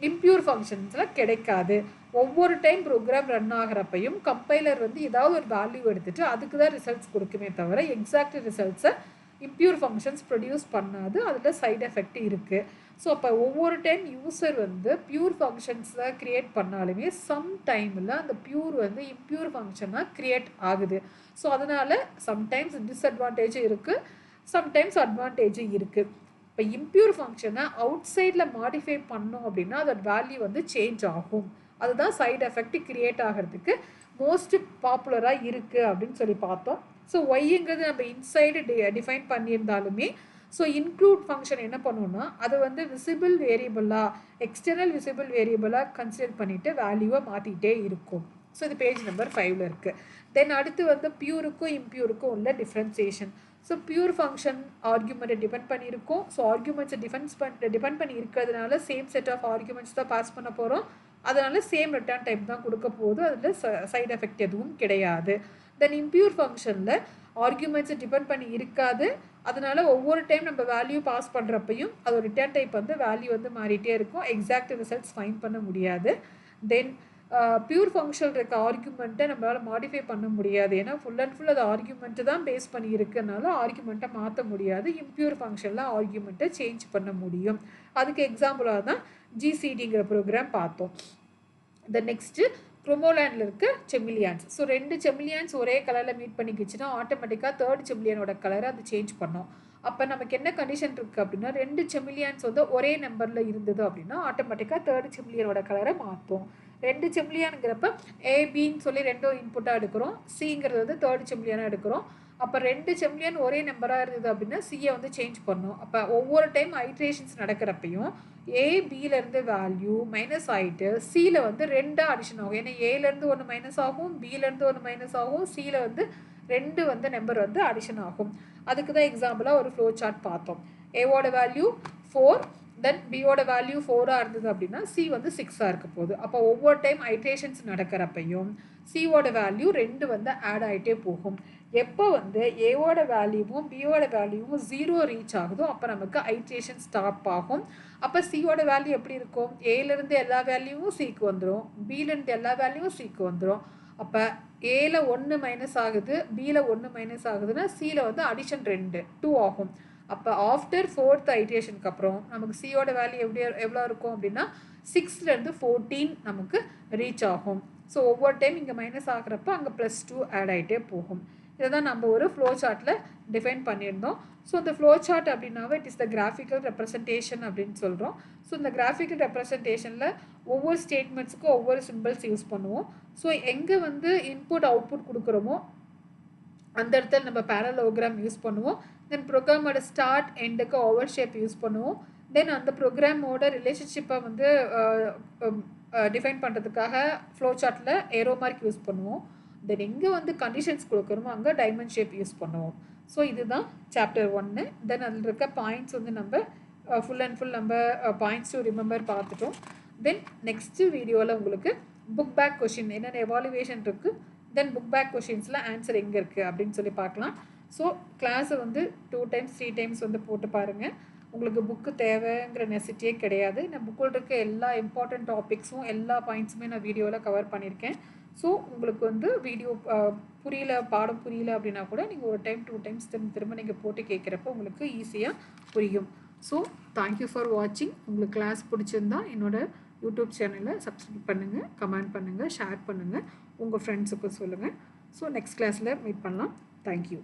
இம்பியூர் ஃபங்க்ஷன்ஸில் கிடைக்காது. ஒவ்வொரு டைம் ப்ரோக்ராம் ரன் ஆகிறப்பையும் கம்பைலர் வந்து ஏதாவது ஒரு வேல்யூ எடுத்துகிட்டு அதுக்கு தான் ரிசல்ட்ஸ் கொடுக்குமே தவிர எக்ஸாக்ட் ரிசல்ட்ஸை இம்பியூர் ஃபங்க்ஷன்ஸ் ப்ரொடியூஸ் பண்ணாது. அதில் சைடு எஃபெக்ட் இருக்குது. ஸோ அப்போ ஒவ்வொரு டைம் யூசர் வந்து பியூர் ஃபங்க்ஷன்ஸை க்ரியேட் பண்ணாலுமே சம் டைமில் அந்த பியூர் வந்து இம்பியூர் ஃபங்க்ஷனாக க்ரியேட் ஆகுது. ஸோ அதனால் சம்டைம்ஸ் டிஸ்அட்வான்டேஜும் இருக்குது, சம்டைம்ஸ் அட்வான்டேஜும் இருக்குது. இப்போ இம்பியூர் ஃபங்க்ஷனை அவுட் சைடில் மாடிஃபை பண்ணோம் அப்படின்னா அதோட வேல்யூ வந்து சேஞ்ச் ஆகும். அதுதான் சைடு எஃபெக்ட் க்ரியேட் ஆகிறதுக்கு மோஸ்ட் பாப்புலராக இருக்குது அப்படின்னு சொல்லி பார்த்தோம். ஸோ ஒய்ங்கிறது நம்ம இன்சைடு டிஃபைன் பண்ணியிருந்தாலுமே ஸோ இன்க்ளூட் ஃபங்க்ஷன் என்ன பண்ணுவோம்னா அது வந்து விசிபிள் வேரியபிளாக, எக்ஸ்டர்னல் விசிபிள் வேரியபிளாக கன்சிடர் பண்ணிவிட்டு வேல்யூவை மாற்றிட்டே இருக்கும். ஸோ இது பேஜ் நம்பர் 5ல் இருக்குது. தென் அடுத்து வந்து பியூருக்கும் இம்பியூருக்கும் உள்ள டிஃப்ரென்சியேஷன். ஸோ பியூர் ஃபங்க்ஷன் ஆர்குமெண்ட்டை டிபெண்ட் பண்ணியிருக்கோம். ஸோ ஆர்குமெண்ட்ஸை டிபெண்ட் பண்ணி இருக்கிறதுனால சேம் செட் ஆஃப் ஆர்குமெண்ட்ஸ் தான் பாஸ் பண்ண போகிறோம். அதனால் சேம் ரிட்டர்ன் டைப் தான் கொடுக்க போகுது. அதில் சைடு எஃபெக்ட் எதுவும் கிடையாது. தென் இம்பியூர் ஃபங்க்ஷனில் ஆர்குமெண்ட்ஸை டிபெண்ட் பண்ணி இருக்காது. அதனால் ஒவ்வொரு டைம் நம்ம வேல்யூ பாஸ் பண்ணுறப்பையும் அதோட ரிட்டர்ன் டைப் வந்து வேல்யூ வந்து மாறிட்டே இருக்கும். எக்ஸாக்ட் ரிசல்ட்ஸ் ஃபைண்ட் பண்ண முடியாது. தென் பியூர் ஃபங்க்ஷன் இருக்க ஆர்குமெண்ட்டை நம்மளால் மாடிஃபை பண்ண முடியாது. ஏன்னா ஃபுல் அண்ட் ஃபுல் அது ஆர்குமெண்ட்டு தான் பேஸ் பண்ணி இருக்கிறதுனால ஆர்குமெண்ட்டை மாற்ற முடியாது. இம்பியூர் ஃபங்க்ஷனில் ஆர்குமெண்ட்டை சேஞ்ச் பண்ண முடியும். அதுக்கு எக்ஸாம்பிளாக தான் ஜிசிடிங்கிற ப்ரோக்ராம் பார்த்தோம். இந்த நெக்ஸ்ட்டு குரோமோலேண்டில் இருக்க செமிலியான்ஸ். ஸோ 2 செமிலியான்ஸ் ஒரே கலரில் மீட் பண்ணிக்கிச்சுன்னா ஆட்டோமேட்டிக்காக தேர்ட் செமிலியனோட கலரை அது சேஞ்ச் பண்ணோம். அப்போ நமக்கு என்ன கண்டிஷன் இருக்குது அப்படின்னா, 2 செமிலியான்ஸ் வந்து ஒரே நம்பரில் இருந்தது அப்படின்னா ஆட்டோமேட்டிக்காக தேர்ட் செமிலியனோட கலரை மாற்றும். 2 செமிலியானுங்கிறப்ப ஏபின்னு சொல்லி 2 இன்புட்டாக எடுக்கிறோம், சிங்கிறது வந்து தேர்ட் செமிலியனாக எடுக்கிறோம். அப்போ 2 செமிலியன் ஒரே நம்பராக இருந்தது அப்படின்னா சியை வந்து சேஞ்ச் பண்ணோம். அப்போ ஒவ்வொரு டைம் ஐட்ரேஷன்ஸ் நடக்கிறப்பையும் ஏபியிலேருந்து வேல்யூ மைனஸ் ஆகிட்டு சியில் வந்து 2 அடிஷன் ஆகும். ஏன்னா ஏலேருந்து 1 மைனஸ் ஆகும், பியிலேருந்து 1 மைனஸ் ஆகும், சியில் வந்து 2 வந்து நம்பர் வந்து அடிஷன் ஆகும். அதுக்கு தான் எக்ஸாம்பிளாக ஒரு ஃப்ளோ சார்ட் பார்த்தோம். ஏவோட வேல்யூ 4, தென் பியோட வேல்யூ 4ஆக இருந்தது அப்படின்னா சி வந்து 6ஆக இருக்க போகுது. அப்போ ஒவ்வொரு டைம் ஐட்ரேஷன்ஸ் நடக்கிறப்பையும் சியோட வேல்யூ 2 வந்து ஆட் ஆகிட்டே போகும். எப்போ வந்து ஏவோட வேல்யூவும் பியோட வேல்யூவும் 0 ரீச் ஆகுதோ அப்போ நமக்கு ஐட்ரேஷன் ஸ்டாப் ஆகும். அப்போ சியோட வேல்யூ எப்படி இருக்கும், ஏலேருந்து எல்லா வேல்யூவும் சிக்கு வந்துடும், பியிலேருந்து எல்லா வேல்யூவும் சிக்கு வந்துடும். அப்போ ஏல 1 மைனஸ் ஆகுது, பியில் 1 மைனஸ் ஆகுதுன்னா சியில் வந்து அடிஷன் 2 ஆகும். அப்போ ஆஃப்டர் 4th ஐட்ரேஷனுக்கு அப்புறம் நமக்கு சியோட வேல்யூ எவ்வளோ இருக்கும் அப்படின்னா 6லேருந்து 14 நமக்கு ரீச் ஆகும். ஸோ ஒவ்வொரு டைம் இங்கே மைனஸ் ஆகிறப்ப அங்கே +2 ஆட் ஆகிட்டே போகும். இதை தான் நம்ம ஒரு ஃப்ளோ சார்ட்டில் டிஃபைன் பண்ணியிருந்தோம். ஸோ இந்த ஃப்ளோ சார்ட் அப்படின்னாவே it is the graphical representation அப்படின்னு சொல்கிறோம். ஸோ இந்த கிராஃபிக்கல் ரெப்ரசன்டேஷனில் ஒவ்வொரு ஸ்டேட்மெண்ட்ஸுக்கும் ஒவ்வொரு சிம்பிள்ஸ் யூஸ் பண்ணுவோம். ஸோ எங்கே வந்து இன்புட் அவுட்புட் கொடுக்குறோமோ அந்த இடத்துல நம்ம பேரலோகிராம் யூஸ் பண்ணுவோம். தென் ப்ரோக்ராமோட ஸ்டார்ட் எண்டுக்கு ஓவர் ஷேப் யூஸ் பண்ணுவோம். தென் அந்த ப்ரோக்ராமோட ரிலேஷன்ஷிப்பை வந்து டிஃபைன் பண்ணுறதுக்காக ஃப்ளோ சார்ட்டில் ஏரோ மார்க் யூஸ் பண்ணுவோம். தென் எங்கே வந்து கண்டிஷன்ஸ் கொடுக்குறோமோ அங்கே டைமண்ட் ஷேப் யூஸ் பண்ணுவோம். ஸோ இதுதான் சாப்டர் 1. தென் அதில் இருக்க பாயிண்ட்ஸ் வந்து நம்ம ஃபுல் அண்ட் ஃபுல் நம்ம பாயிண்ட்ஸ் டு ரிமெம்பர் பார்த்துட்டோம். தென் நெக்ஸ்ட்டு வீடியோவில் உங்களுக்கு புக் பேக் கொஷின் என்னென்ன எவாலுவேஷன் இருக்குது, தென் புக் பேக் கொஷின்ஸில் ஆன்சர் எங்கே இருக்குது அப்படின்னு சொல்லி பார்க்கலாம். ஸோ கிளாஸை வந்து 2 times 3 times வந்து போட்டு பாருங்கள். உங்களுக்கு புக்கு தேவைங்கிற நெசிட்டியே கிடையாது. நான் புக்கில் இருக்க எல்லா இம்பார்ட்டண்ட் டாபிக்ஸும் எல்லா பாயிண்ட்ஸுமே நான் வீடியோவில் கவர் பண்ணியிருக்கேன். ஸோ உங்களுக்கு வந்து வீடியோ புரியல, பாடம் புரியல அப்படின்னா கூட நீங்கள் ஒரு டைம் 2 times திரும்ப நீங்கள் போட்டு கேட்குறப்போ உங்களுக்கு ஈஸியாக புரியும். ஸோ தேங்க்யூ ஃபார் வாட்சிங். உங்களுக்கு கிளாஸ் பிடிச்சிருந்தா என்னோட யூடியூப் சேனலை சப்ஸ்கிரைப் பண்ணுங்கள், கமெண்ட் பண்ணுங்கள், ஷேர் பண்ணுங்கள், உங்கள் ஃப்ரெண்ட்ஸுக்கும் சொல்லுங்கள். ஸோ நெக்ஸ்ட் கிளாஸில் மீட் பண்ணலாம். தேங்க்யூ.